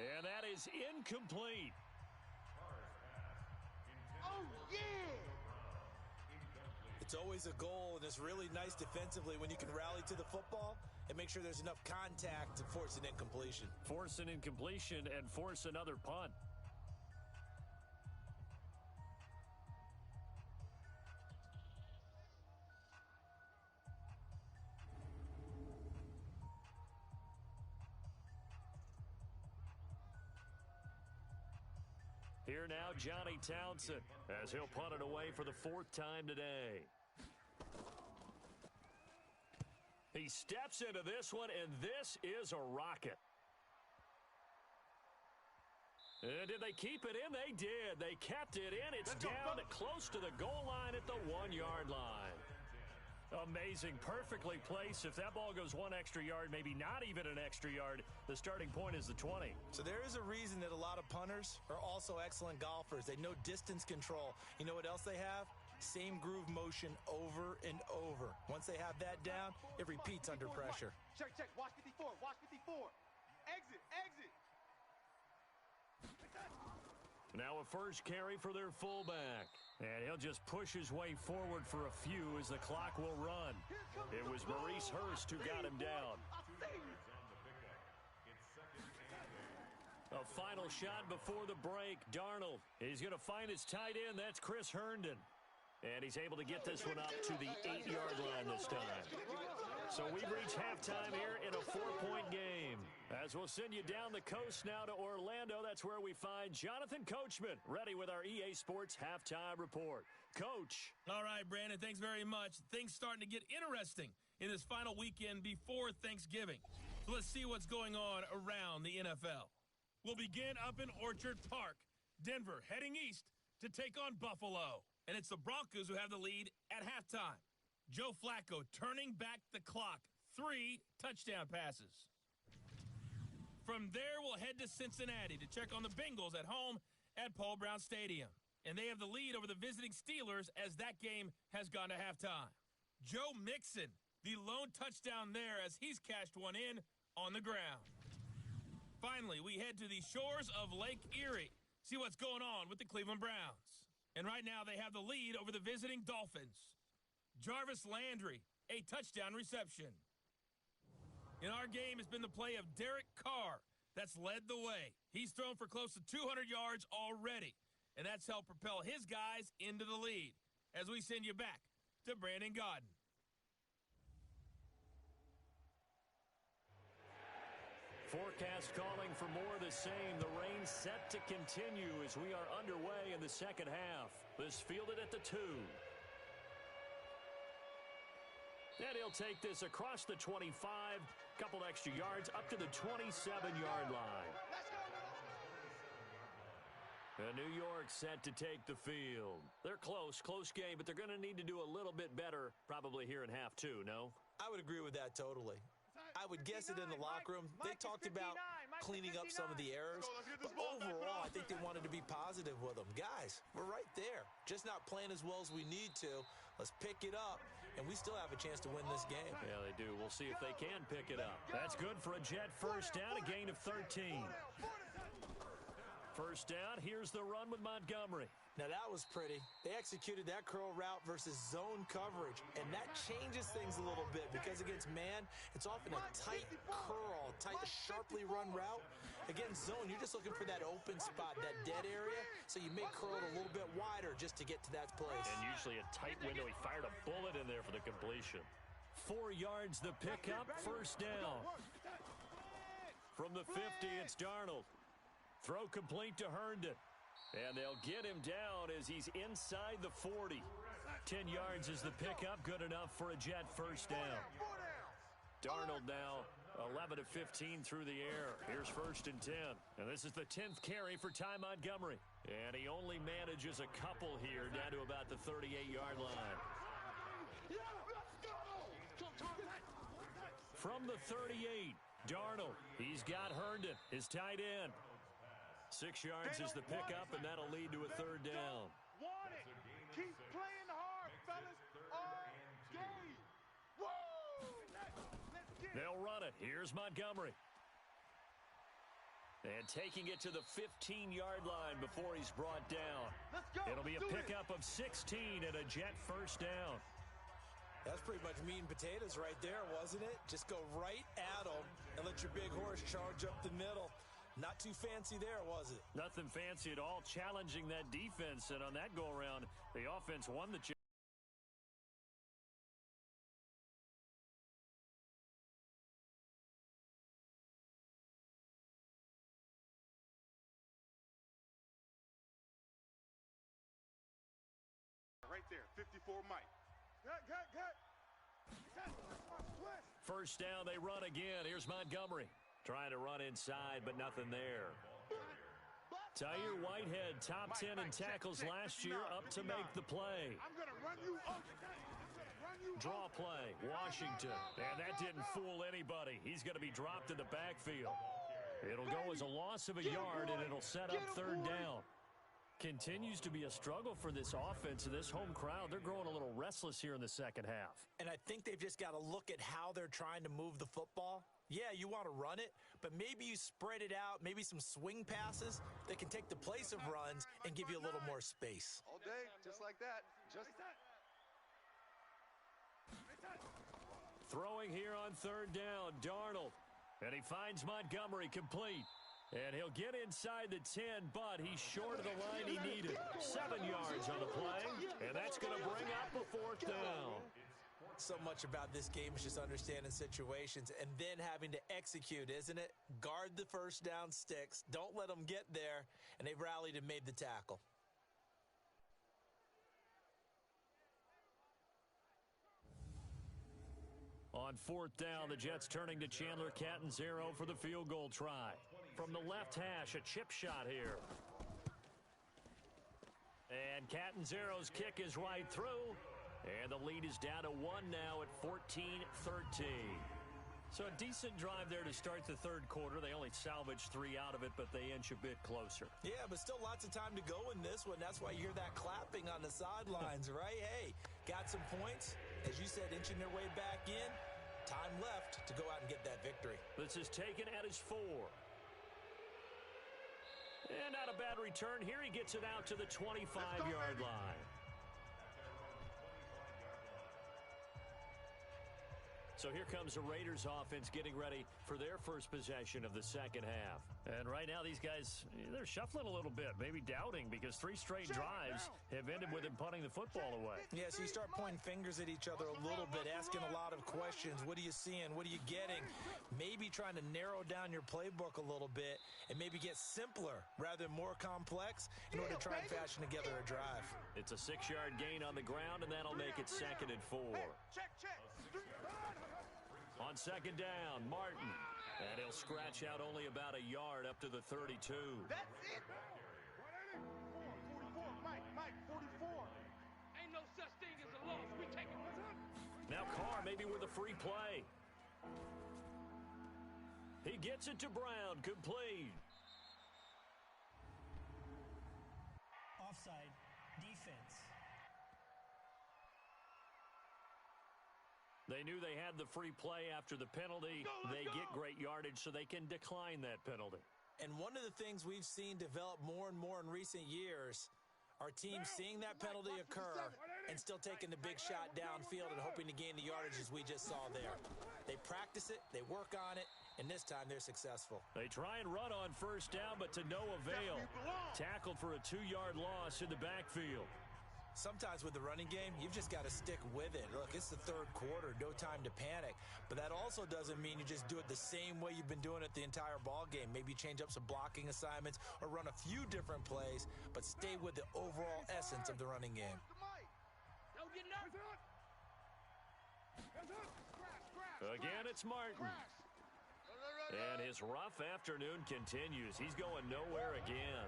And that is incomplete. Oh, yeah! It's always a goal, and it's really nice defensively when you can rally to the football and make sure there's enough contact to force an incompletion. Force an incompletion and force another punt. Here now, Johnny Townsend, as he'll punt it away for the 4th time today. He steps into this one, and this is a rocket. And did they keep it in? They did. They kept it in. It's down close to the goal line at the 1-yard line. Amazing. Perfectly placed. If that ball goes 1 extra yard, maybe not even an extra yard, the starting point is the 20. So there is a reason that a lot of punters are also excellent golfers. They know distance control. You know what else they have? Same groove motion over and over. Once they have that down, it repeats under pressure. Check, check. Watch 54. Watch 54. Exit, exit. Now a first carry for their fullback. And he'll just push his way forward for a few as the clock will run. It was Maurice Hurst who got him down. A final shot before the break. Darnold. He's going to find his tight end. That's Chris Herndon. And he's able to get this one up to the 8-yard line this time. So we've reached halftime here in a 4-point game. As we'll send you down the coast now to Orlando, that's where we find Jonathan Coachman, ready with our EA Sports Halftime Report. Coach. All right, Brandon, thanks very much. Things starting to get interesting in this final weekend before Thanksgiving. So let's see what's going on around the NFL. We'll begin up in Orchard Park. Denver heading east to take on Buffalo. And it's the Broncos who have the lead at halftime. Joe Flacco turning back the clock. 3 touchdown passes. From there, we'll head to Cincinnati to check on the Bengals at home at Paul Brown Stadium. And they have the lead over the visiting Steelers as that game has gone to halftime. Joe Mixon, the lone touchdown there as he's cashed one in on the ground. Finally, we head to the shores of Lake Erie. See what's going on with the Cleveland Browns. And right now, they have the lead over the visiting Dolphins. Jarvis Landry, a touchdown reception. In our game has been the play of Derek Carr that's led the way. He's thrown for close to 200 yards already, and that's helped propel his guys into the lead. As we send you back to Brandon Godden. Forecast calling for more of the same. The rain set to continue as we are underway in the second half. This fielded at the 2. And he'll take this across the 25. Couple extra yards up to the 27-yard line. And New York set to take the field. They're close game, but they're going to need to do a little bit better probably here in half 2, no? I would agree with that totally. I would guess it in the locker room. They talked about cleaning up some of the errors. But overall, I think they wanted to be positive with them. Guys, we're right there. Just not playing as well as we need to. Let's pick it up, and we still have a chance to win this game. Yeah, they do. We'll see if they can pick it up. That's good for a Jet first down, a gain of 13. First down, here's the run with Montgomery. Now, that was pretty. They executed that curl route versus zone coverage, and that changes things a little bit because against man, it's often a tight curl, tight, sharply run route. Against zone, you're just looking for that open spot, that dead area, so you may curl it a little bit wider just to get to that place. And usually a tight window. He fired a bullet in there for the completion. 4 yards the pickup, first down. From the 50, it's Darnold. Throw complete to Herndon. And they'll get him down as he's inside the 40. 10 yards is the pickup, good enough for a Jet first down. Darnold now 11 of 15 through the air. Here's first and 10. And this is the 10th carry for Ty Montgomery. And he only manages a couple here down to about the 38-yard line. From the 38, Darnold. He's got Herndon, his tight end. 6 yards is the pickup, and that'll lead to a third down. Want it. Keep playing hard, fellas. All game. Woo! Let's get it. They'll run it. Here's Montgomery. And taking it to the 15-yard line before he's brought down. Let's go. It'll be a pickup of 16 and a Jet first down. That's pretty much meat and potatoes right there, wasn't it? Just go right at them and let your big horse charge up the middle. Not too fancy there, was it? Nothing fancy at all, challenging that defense. And on that go-around, the offense won the challenge. Right there, 54 Mike. Cut. First down, they run again. Here's Montgomery. Trying to run inside, but nothing there. Tyre Whitehead, top 10 in tackles last year, up to make the play. I'm going to run you over. Draw play, Washington. And that didn't fool anybody. He's going to be dropped in the backfield. It'll go as a loss of a yard, and it'll set up third down. Continues to be a struggle for this offense and this home crowd. They're growing a little restless here in the second half. And I think they've just got to look at how they're trying to move the football. Yeah, you want to run it, but maybe you spread it out, maybe some swing passes that can take the place of runs and give you a little more space. All day, just like that. Throwing here on third down, Darnold. And he finds Montgomery complete. And he'll get inside the 10, but he's short of the line he needed. 7 yards on the play, and that's going to bring up a fourth down. So much about this game is just understanding situations and then having to execute, isn't it? Guard the first down sticks. Don't let them get there, and they've rallied and made the tackle. On fourth down, the Jets turning to Chandler Catanzaro for the field goal try. From the left hash, a chip shot here. And Catanzaro's kick is right through. And the lead is down to 1 now at 14-13. So a decent drive there to start the third quarter. They only salvaged 3 out of it, but they inch a bit closer. Yeah, but still lots of time to go in this one. That's why you hear that clapping on the sidelines, right? Hey, got some points. As you said, inching their way back in. Time left to go out and get that victory. This is taken at his 4. And not a bad return here. He gets it out to the 25-yard line. So here comes the Raiders offense getting ready for their first possession of the second half. And right now these guys, they're shuffling a little bit, maybe doubting, because 3 straight drives have ended with him punting the football away. Yeah, so you start pointing fingers at each other a little bit, asking a lot of questions. What are you seeing? What are you getting? Maybe trying to narrow down your playbook a little bit and maybe get simpler rather than more complex in order to try and fashion together a drive. It's a 6-yard gain on the ground, and that'll make it 2nd and 4. Check. On second down, Martin. And he'll scratch out only about a yard up to the 32. That's it. 44, Mike, 44. Ain't no such thing as a loss. We take it. Now Carr maybe with a free play. He gets it to Brown, complete. Offside. Defense. They knew they had the free play after the penalty. They get great yardage so they can decline that penalty. And one of the things we've seen develop more and more in recent years are teams seeing that penalty occur and still taking the big shot downfield and hoping to gain the yardage as we just saw there. They practice it, they work on it, and this time they're successful. They try and run on first down, but to no avail. Tackled for a 2-yard loss in the backfield. Sometimes with the running game, you've just got to stick with it. Look, it's the third quarter, no time to panic. But that also doesn't mean you just do it the same way you've been doing it the entire ball game. Maybe change up some blocking assignments or run a few different plays, but stay with the overall essence of the running game. Again, it's Martin. And his rough afternoon continues. He's going nowhere again.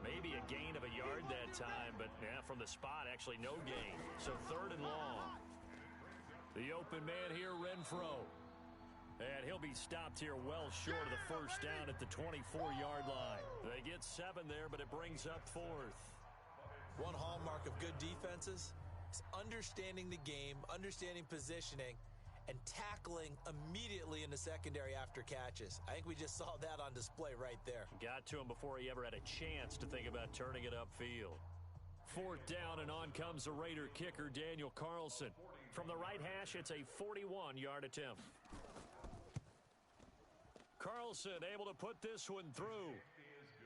Maybe a gain of a yard that time, but yeah, from the spot, actually no gain. So 3rd and long. The open man here, Renfro. And he'll be stopped here well short of the first down at the 24-yard line. They get 7 there, but it brings up 4th. One hallmark of good defenses is understanding the game, understanding positioning, and tackling immediately in the secondary after catches. I think we just saw that on display right there. Got to him before he ever had a chance to think about turning it upfield. 4th down, and on comes the Raider kicker, Daniel Carlson. From the right hash, it's a 41-yard attempt. Carlson able to put this one through.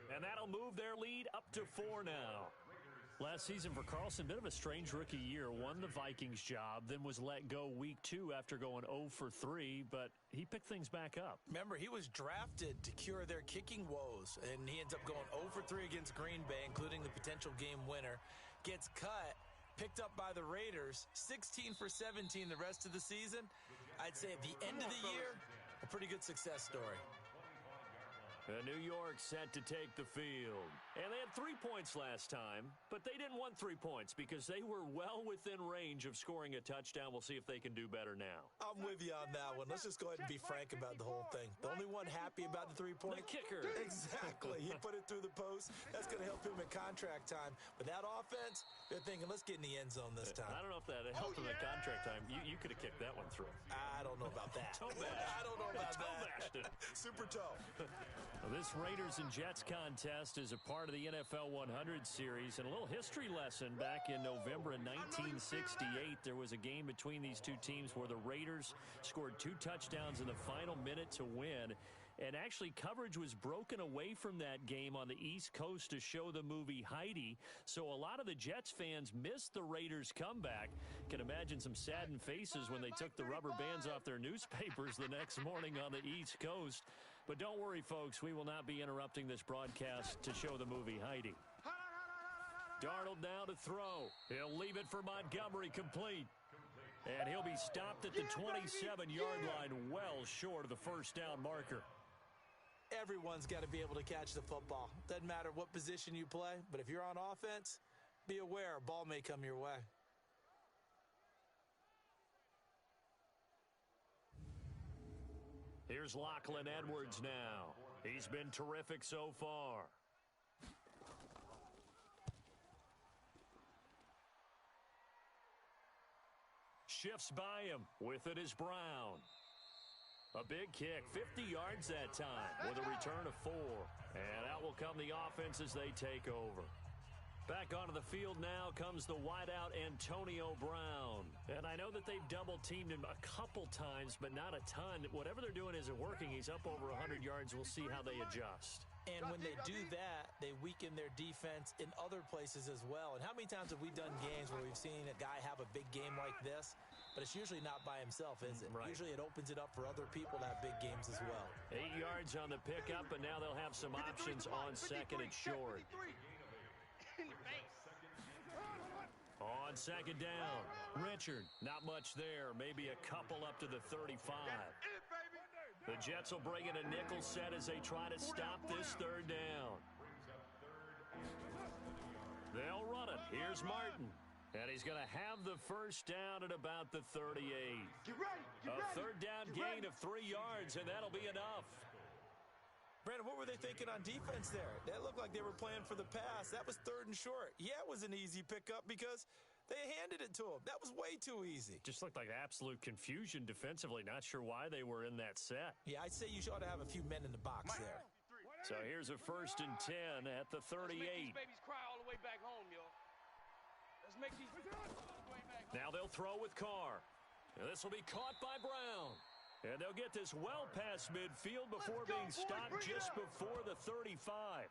And that'll move their lead up to 4 now. Last season for Carlson, bit of a strange rookie year. Won the Vikings job, then was let go week 2 after going 0 for 3, but he picked things back up. Remember, he was drafted to cure their kicking woes, and he ends up going 0 for 3 against Green Bay, including the potential game winner. Gets cut, picked up by the Raiders, 16 for 17 the rest of the season. I'd say at the end of the year, a pretty good success story. New York set to take the field. And they had 3 points last time, but they didn't want 3 points because they were well within range of scoring a touchdown. We'll see if they can do better now. I'm with you on that one. Let's just go ahead and be frank about the whole thing. The only one happy about the 3-point? The kicker. Exactly. He put it through the post. That's going to help him at contract time. But that offense, they're thinking, let's get in the end zone this time. I don't know if that helped him at contract time. You could have kicked that one through. I don't know about that. Toe bash. I don't know about toe that. bashed it. Super toe. This Raiders and Jets contest is a part of the NFL 100 series. And a little history lesson, back in November of 1968, there was a game between these two teams where the Raiders scored 2 touchdowns in the final minute to win. And actually, coverage was broken away from that game on the East Coast to show the movie Heidi. So a lot of the Jets fans missed the Raiders' comeback. Can imagine some saddened faces when they took the rubber bands off their newspapers the next morning on the East Coast. But don't worry, folks. We will not be interrupting this broadcast to show the movie Heidi. Darnold now to throw. He'll leave it for Montgomery, complete. And he'll be stopped at the 27-yard line, well short of the first down marker. Everyone's got to be able to catch the football. Doesn't matter what position you play, but if you're on offense, be aware a ball may come your way. Here's Lachlan Edwards now. He's been terrific so far. Shifts by him. With it is Brown. A big kick, 50 yards that time, with a return of 4. And out will come the offense as they take over. Back onto the field now comes the wideout Antonio Brown. And I know that they've double-teamed him a couple times, but not a ton. Whatever they're doing isn't working. He's up over 100 yards. We'll see how they adjust. And when they do that, they weaken their defense in other places as well. And how many times have we done games where we've seen a guy have a big game like this, but it's usually not by himself, is it? Right. Usually it opens it up for other people to have big games as well. 8 yards on the pickup, and now they'll have some options on second and short. On second down, Richard, not much there. Maybe a couple up to the 35. The Jets will bring in a nickel set as they try to stop this third down. They'll run it. Here's Martin. And he's going to have the first down at about the 38. A third down gain of of 3 yards, and that'll be enough. Brandon, what were they thinking on defense there? That looked like they were playing for the pass. That was 3rd and short. Yeah, it was an easy pickup because they handed it to him. That was way too easy. Just looked like absolute confusion defensively. Not sure why they were in that set. Yeah, I'd say you ought to have a few men in the box there. So here's a 1st and 10 at the 38. Let's make these babies cry all the way back home, yo. Let's make these all the way back home. Now they'll throw with Carr. And this will be caught by Brown. And they'll get this well past midfield before being stopped just before the 35.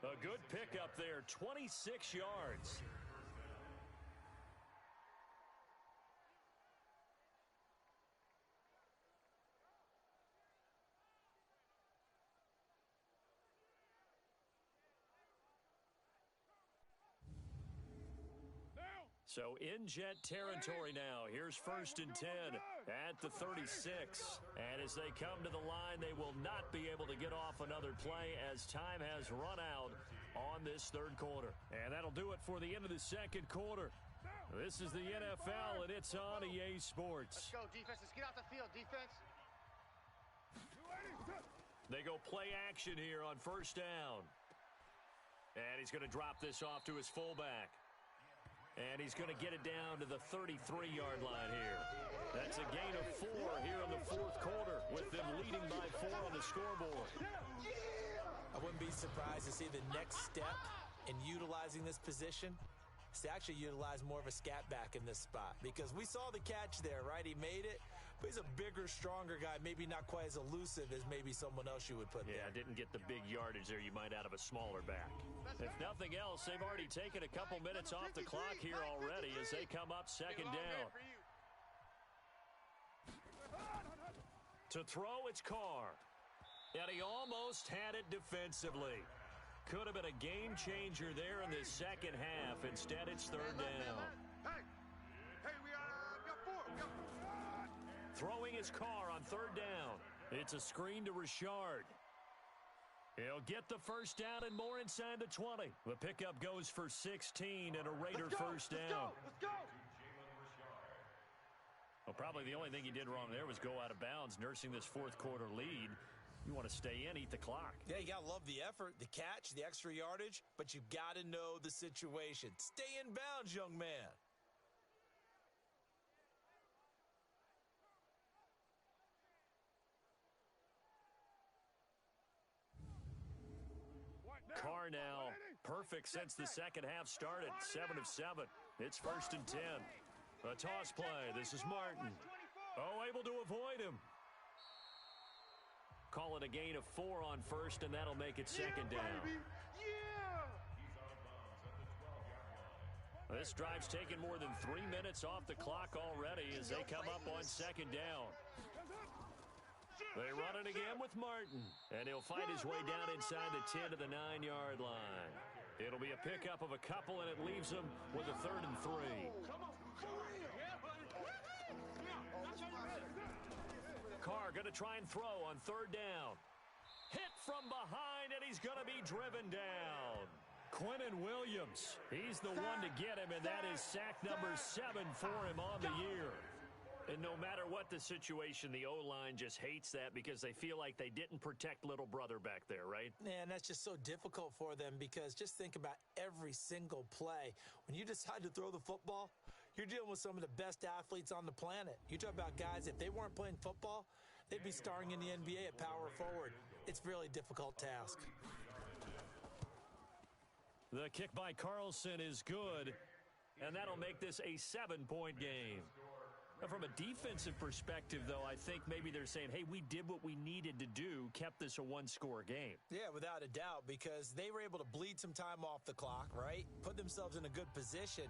A good pickup there, 26 yards. So in jet territory now. Here's 1st and 10 at the 36. And as they come to the line, they will not be able to get off another play as time has run out on this 3rd quarter. And that'll do it for the end of the 2nd quarter. This is the NFL, and it's on EA Sports. Let's go, defense. Let's get out the field, defense. They go play action here on 1st down. And he's going to drop this off to his fullback. And he's going to get it down to the 33-yard line here. That's a gain of 4 here in the 4th quarter with them leading by 4 on the scoreboard. I wouldn't be surprised to see the next step in utilizing this position is to actually utilize more of a scat back in this spot. Because we saw the catch there, right? He made it. But he's a bigger, stronger guy, maybe not quite as elusive as maybe someone else you would put there. Yeah, didn't get the big yardage there you might out of a smaller back. If nothing else, they've already taken a couple minutes off the clock here already as they come up 2nd down. To throw, it's Carr. And he almost had it defensively. Could have been a game changer there in the 2nd half. Instead, it's 3rd down. Hey, we got 4. We got 4. Throwing his Carr on 3rd down. It's a screen to Richard. He'll get the 1st down and more inside the 20. The pickup goes for 16 and a Raider 1st down. Let's go. Well, probably the only thing he did wrong there was go out of bounds, nursing this 4th quarter lead. You want to stay in, eat the clock. Yeah, you got to love the effort, the catch, the extra yardage, but you've got to know the situation. Stay in bounds, young man. Carr now perfect since the 2nd half started. 7 of 7. It's 1st and 10. A toss play. This is Martin. Oh, able to avoid him. Call it a gain of 4 on 1st, and that'll make it 2nd down. This drive's taken more than 3 minutes off the clock already as they come up on 2nd down. They run it again with Martin, and he'll fight his way down inside the 10 to the 9-yard line. It'll be a pickup of a couple, and it leaves them with a 3rd and 3. Carr going to try and throw on 3rd down. Hit from behind, and he's going to be driven down. Quinnen Williams, he's the one to get him, and that is sack number 7 for him on the year. And no matter what the situation, the O-line just hates that because they feel like they didn't protect little brother back there, right? Man, that's just so difficult for them because just think about every single play. When you decide to throw the football, you're dealing with some of the best athletes on the planet. You talk about guys, if they weren't playing football, they'd be starring in the NBA at power forward. It's a really difficult task. The kick by Carlson is good, and that'll make this a 7-point game. From a defensive perspective, though, I think maybe they're saying, hey, we did what we needed to do, kept this a 1-score game. Yeah, without a doubt, because they were able to bleed some time off the clock, right? Put themselves in a good position,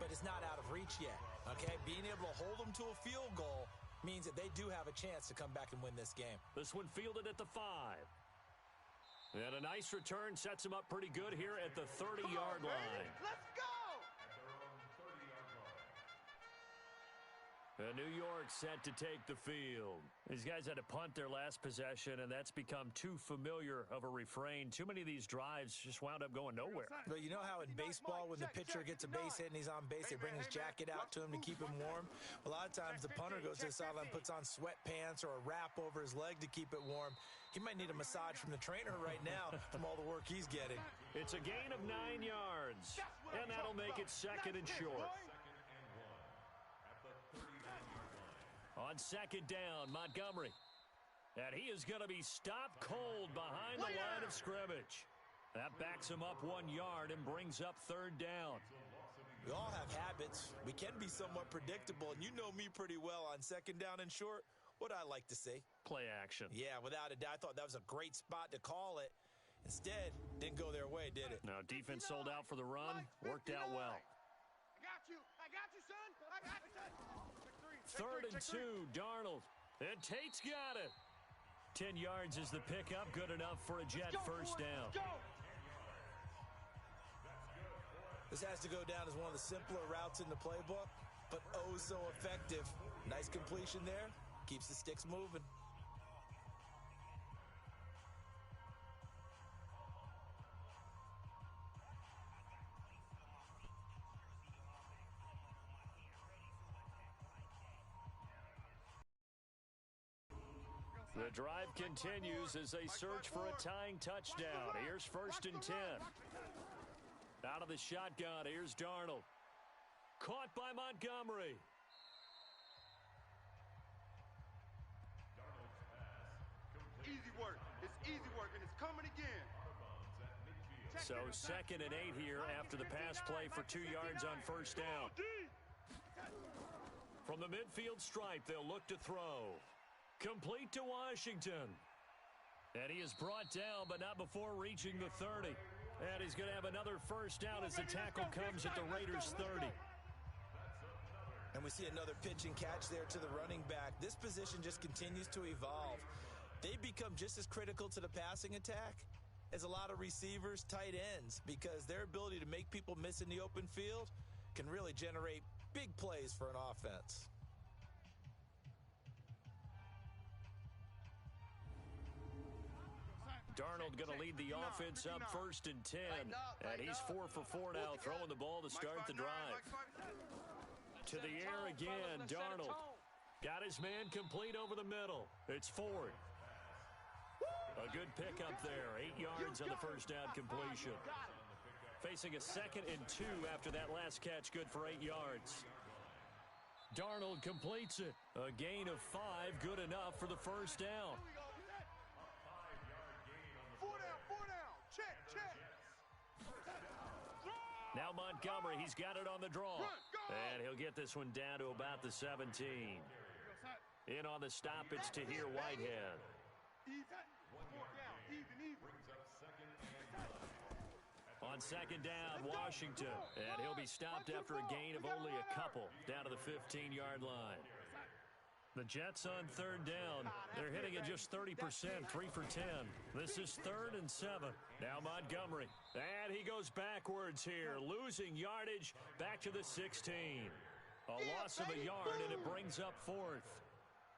but it's not out of reach yet, okay? Being able to hold them to a field goal means that they do have a chance to come back and win this game. This one fielded at the 5. And a nice return sets him up pretty good here at the 30-yard line. Let's go! New York set to take the field. These guys had to punt their last possession, and that's become too familiar of a refrain. Too many of these drives just wound up going nowhere. But you know how in baseball, when the pitcher gets a base hit and he's on base, they bring his jacket out to him to keep him warm? A lot of times the punter goes to the sideline, puts on sweatpants or a wrap over his leg to keep it warm. He might need a massage from the trainer right now from all the work he's getting. It's a gain of 9 yards, and that'll make it second and short. On second down, Montgomery. And he is going to be stopped cold behind the line of scrimmage. That backs him up 1 yard and brings up third down. We all have habits. We can be somewhat predictable, and you know me pretty well on second down and short. What I like to see. Play action. Yeah, without a doubt. I thought that was a great spot to call it. Instead, didn't go their way, did it? Now, defense sold out for the run. Worked out well. I got you, son. I got you, son. Third and 2, Darnold. And Tate's got it. 10 yards is the pickup. Good enough for a Jet first down. This has to go down as one of the simpler routes in the playbook, but oh so effective. Nice completion there. Keeps the sticks moving. The drive continues as they search for a tying touchdown. Here's first and 10. Out of the shotgun, here's Darnold. Caught by Montgomery. Easy work. It's easy work, and it's coming again. So second and 8 here after the pass play for 2 yards on first down. From the midfield stripe, they'll look to throw. Complete to Washington. And he is brought down, but not before reaching the 30. And he's going to have another first down as the tackle comes at the Raiders' 30. And we see another pitch and catch there to the running back. This position just continues to evolve. They become just as critical to the passing attack as a lot of receivers, tight ends, because their ability to make people miss in the open field can really generate big plays for an offense. Darnold going to lead the offense up first and 10. And he's 4 for 4 now, throwing the ball to start the drive. To the air again, Darnold. Got his man complete over the middle. It's Ford. A good pickup there. 8 yards on the first down completion. Facing a second and 2 after that last catch, good for 8 yards. Darnold completes it. A gain of 5, good enough for the first down. Now Montgomery, he's got it on the draw. And he'll get this one down to about the 17. In on the stop, it's Tahir Whitehead. On second down, Washington. And he'll be stopped after a gain of only a couple, down to the 15-yard line. The Jets on third down. They're hitting at just 30%, 3 for 10. This is 3rd and 7. Now Montgomery. And he goes backwards here, losing yardage back to the 16. A loss of a yard, and it brings up 4th.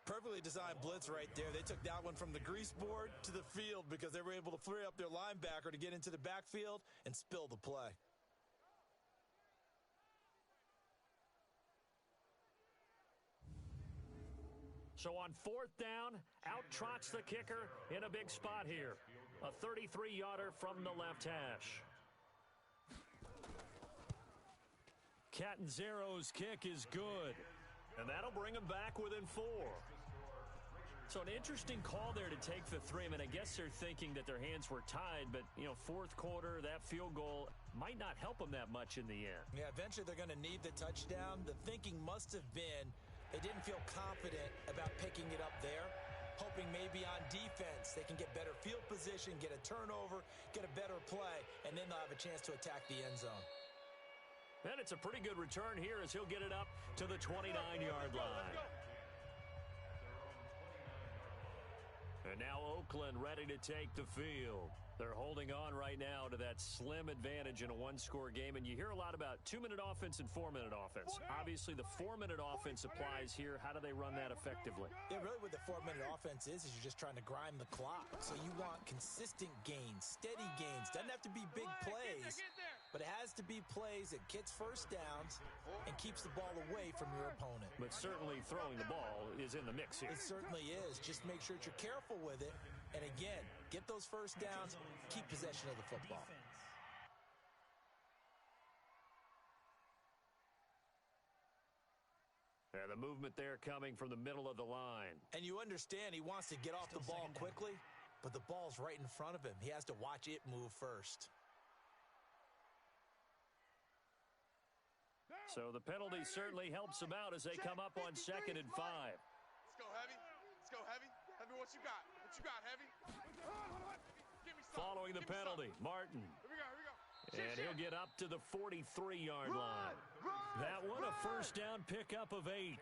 Perfectly designed blitz right there. They took that one from the grease board to the field because they were able to free up their linebacker to get into the backfield and spill the play. So on 4th down, out trots the kicker in a big spot here. A 33-yarder from the left hash. Catanzaro's kick is good. And that'll bring him back within 4. So an interesting call there to take the 3. I mean, I guess they're thinking that their hands were tied, but, you know, 4th quarter, that field goal might not help them that much in the end. Yeah, eventually they're going to need the touchdown. The thinking must have been they didn't feel confident about picking it up there, hoping maybe on defense they can get better field position, get a turnover, get a better play, and then they'll have a chance to attack the end zone. And it's a pretty good return here as he'll get it up to the 29-yard line. And now Oakland ready to take the field. They're holding on right now to that slim advantage in a one-score game, and you hear a lot about 2-minute offense and 4-minute offense. Obviously, the 4-minute offense applies here. How do they run that effectively? Yeah, really what the 4-minute offense is you're just trying to grind the clock. So you want consistent gains, steady gains. Doesn't have to be big plays, but it has to be plays that gets first downs and keeps the ball away from your opponent. But certainly throwing the ball is in the mix here. It certainly is. Just make sure that you're careful with it. And again, get those first downs, keep possession of the football. And the movement there coming from the middle of the line. And you understand he wants to get off the ball quickly, but the ball's right in front of him. He has to watch it move first. So the penalty certainly helps them out as they come up on 2nd and 5. Let's go, Heavy. Let's go, Heavy. Tell me what you got. What you got, Heavy? Give me some. Following the penalty, Martin. Here we go, here we go. And he'll get up to the 43-yard line. That one a first down pickup of 8.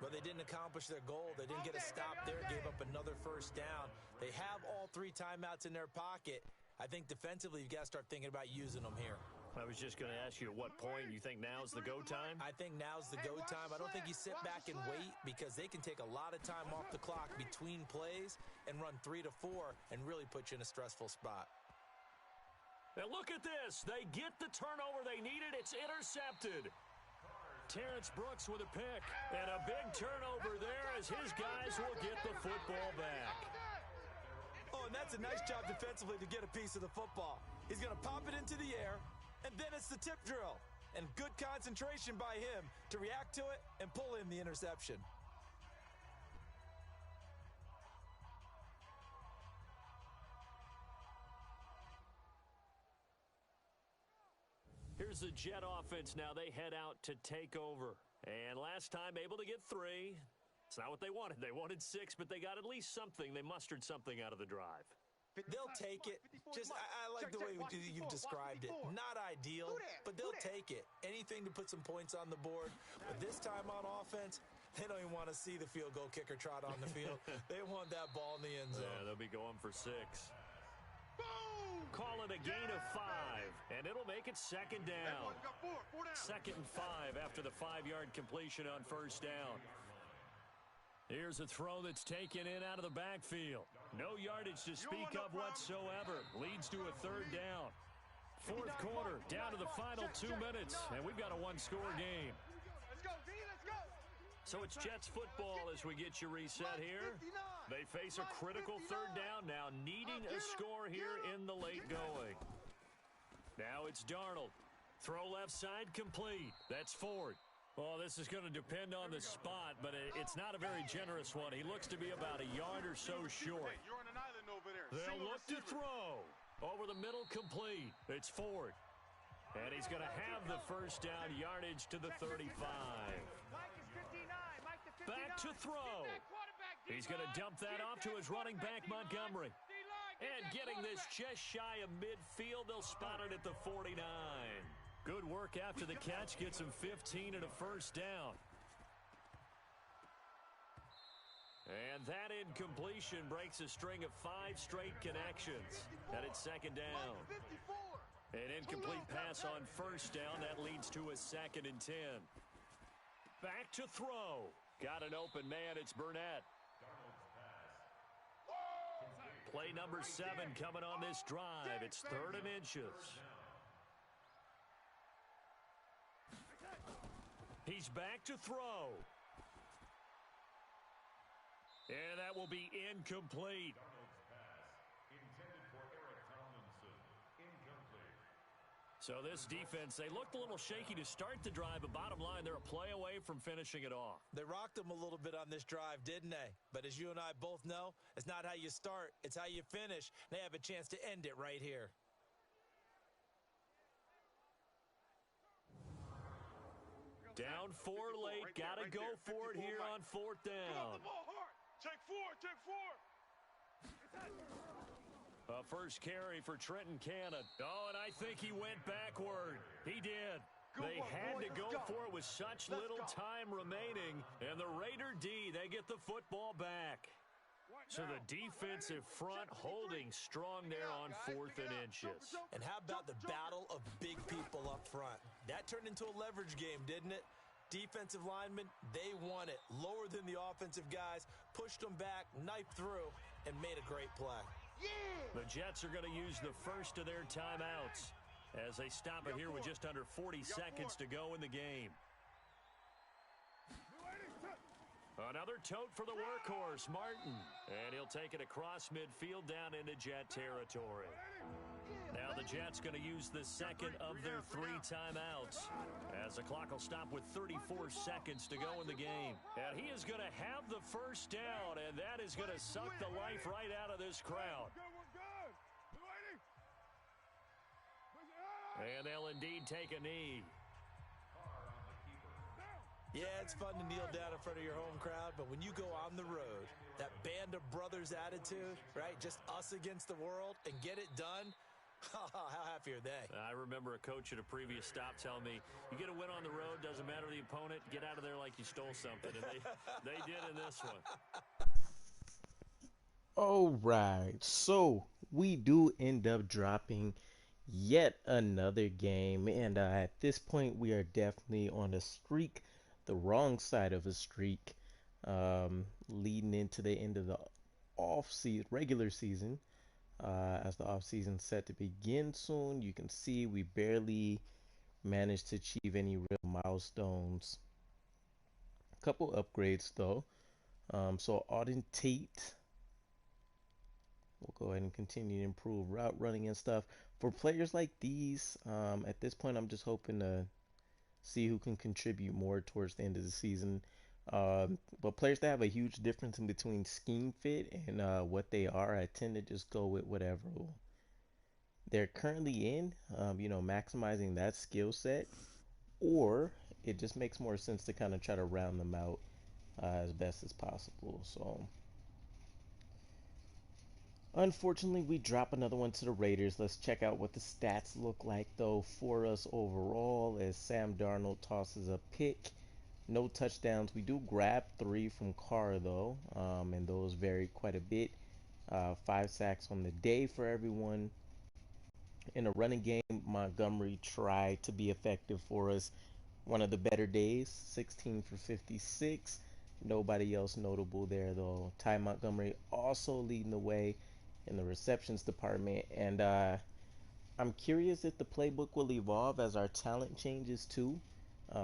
But they didn't accomplish their goal. They didn't get a stop there, gave up another first down. They have all 3 timeouts in their pocket. I think defensively you've got to start thinking about using them here. I was just going to ask you at what point you think now's the go time? I think now's the go time. I don't think you sit back and wait because they can take a lot of time off the clock between plays and run 3 to 4 and really put you in a stressful spot. And look at this. They get the turnover they needed. It's intercepted. Terrence Brooks with a pick. And a big turnover there as his guys will get the football back. Oh, and that's a nice job defensively to get a piece of the football. He's going to pop it into the air, and then it's the tip drill. And good concentration by him to react to it and pull in the interception. Here's the Jet offense now. They head out to take over. And last time able to get 3. It's not what they wanted. They wanted 6, but they got at least something. They mustered something out of the drive. They'll take it. Just, I like the way you've described it. Not ideal, but they'll take it. Anything to put some points on the board. But this time on offense, they don't even want to see the field goal kicker trot on the field. They want that ball in the end zone. Yeah, they'll be going for 6. Boom! Call it a gain of 5, and it'll make it 2nd down. 2nd and 5 after the 5-yard completion on first down. Here's a throw that's taken in out of the backfield. No yardage to speak of whatsoever. Leads to a 3rd down. 4th quarter, down to the final 2 minutes, and we've got a 1-score game. Let's go, D, let's go. So it's Jets football as we get you reset here. They face a critical 3rd down now, needing a score here in the late going. Now it's Darnold. Throw left side complete. That's Ford. Well, this is going to depend on the spot, but it's not a very generous one. He looks to be about a yard or so short. Hey, you're on an island over there. They'll look to throw. Over the middle complete. It's Ford. And he's going to have the first down yardage to the 35. Mike is 59. Mike to 59. Back to throw. He's going to dump that off to his running back, Montgomery. And getting this just shy of midfield, they'll spot it at the 49. Good work after the catch. Gets him 15 and a first down. And that incompletion breaks a string of 5 straight connections. And it's 2nd down. An incomplete pass on first down. That leads to a 2nd and 10. Back to throw. Got an open man. It's Burnett. Play number 7 coming on this drive. It's 3rd and inches. He's back to throw. And that will be incomplete. So this defense, they looked a little shaky to start the drive, but bottom line, they're a play away from finishing it off. They rocked them a little bit on this drive, didn't they? But as you and I both know, it's not how you start, it's how you finish. They have a chance to end it right here. Down 4 late, gotta go for it here on 4th down. Take 4, take 4. A first carry for Trenton Cannon. Oh, and I think he went backward. He did. They had to go for it with such little time remaining. And the Raider D, they get the football back. So the defensive front holding strong there on 4th and inches. And how about the battle of big people up front? That turned into a leverage game, didn't it? Defensive linemen, they won it. Lower than the offensive guys, pushed them back, knifed through, and made a great play. The Jets are going to use the first of their timeouts as they stop it here with just under 40 seconds to go in the game. Another tote for the workhorse, Martin. And he'll take it across midfield down into Jet territory. Now the Jets going to use the second of their 3 timeouts as the clock will stop with 34 seconds to go in the game. And he is going to have the first down, and that is going to suck the life right out of this crowd. And they'll indeed take a knee. Yeah, it's fun to kneel down in front of your home crowd, but when you go on the road, that band of brothers attitude, right? Just us against the world and get it done. How happy are they? I remember a coach at a previous stop telling me, you get a win on the road, doesn't matter the opponent, get out of there like you stole something. And they did in this one. All right, so we do end up dropping yet another game, and at this point, we are definitely on a streak, the wrong side of a streak, leading into the end of the off season, regular season. As the off season set to begin soon, you can see we barely managed to achieve any real milestones. A couple upgrades though. So Auden Tate, we'll go ahead and continue to improve route running and stuff. For players like these, at this point, I'm just hoping to see who can contribute more towards the end of the season. But players that have a huge difference in between scheme fit and what they are, I tend to just go with whatever they're currently in, maximizing that skill set, or it just makes more sense to kind of try to round them out as best as possible. So unfortunately, we drop another one to the Raiders. Let's check out what the stats look like, though, for us overall as Sam Darnold tosses a pick. No touchdowns. We do grab 3 from Carr, though, and those vary quite a bit. 5 sacks on the day for everyone. In a running game, Montgomery tried to be effective for us. One of the better days, 16 for 56. Nobody else notable there, though. Ty Montgomery also leading the way in the receptions department. And I'm curious if the playbook will evolve as our talent changes too.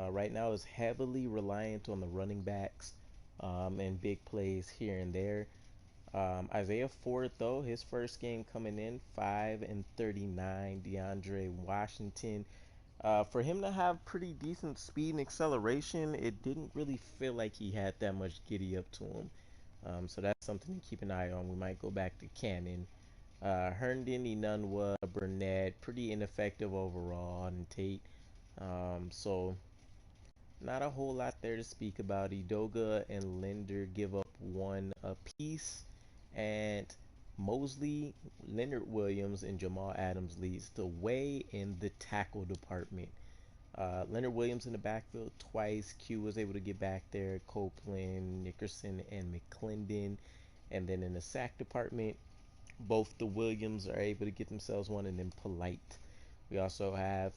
Right now is heavily reliant on the running backs and big plays here and there. Isaiah Ford, though, his first game coming in, 5 and 39. DeAndre Washington, for him to have pretty decent speed and acceleration, it didn't really feel like he had that much giddy up to him. So that's something to keep an eye on. We might go back to Cannon. Herndon, Enunwa, Burnett, pretty ineffective overall, and Tate. So not a whole lot there to speak about. Edoga and Linder give up 1 apiece, and Mosley, Leonard Williams, and Jamal Adams leads the way in the tackle department. Leonard Williams in the backfield twice. Q was able to get back there. Copeland, Nickerson, and McClendon. And then in the sack department, both the Williams are able to get themselves one, and then Polite. We also have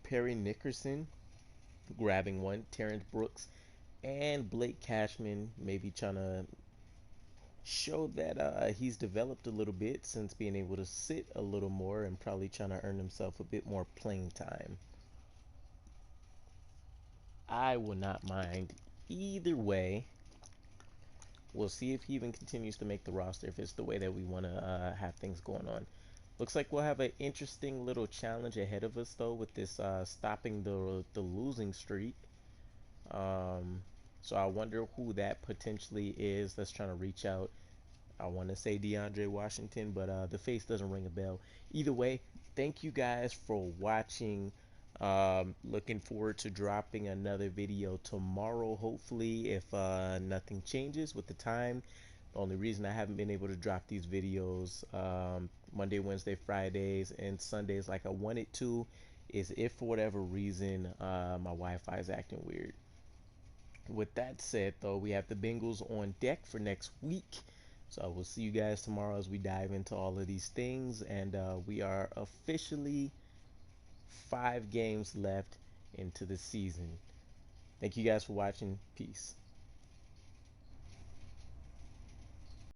Perry Nickerson grabbing 1, Terrence Brooks, and Blake Cashman maybe trying to show that he's developed a little bit since being able to sit a little more and probably trying to earn himself a bit more playing time. I would not mind either way. We'll see if he even continues to make the roster if it's the way that we want to have things going on. Looks like we'll have an interesting little challenge ahead of us though with this stopping the losing streak. So I wonder who that potentially is that's trying to reach out. I want to say DeAndre Washington, but the face doesn't ring a bell. Either way, thank you guys for watching. Looking forward to dropping another video tomorrow, hopefully, if nothing changes with the time. The only reason I haven't been able to drop these videos Monday, Wednesday, Fridays, and Sundays like I wanted to is if for whatever reason my Wi-Fi is acting weird. With that said, though, we have the Bengals on deck for next week. So we'll see you guys tomorrow as we dive into all of these things. And we are officially 5 games left into the season. Thank you guys for watching. Peace.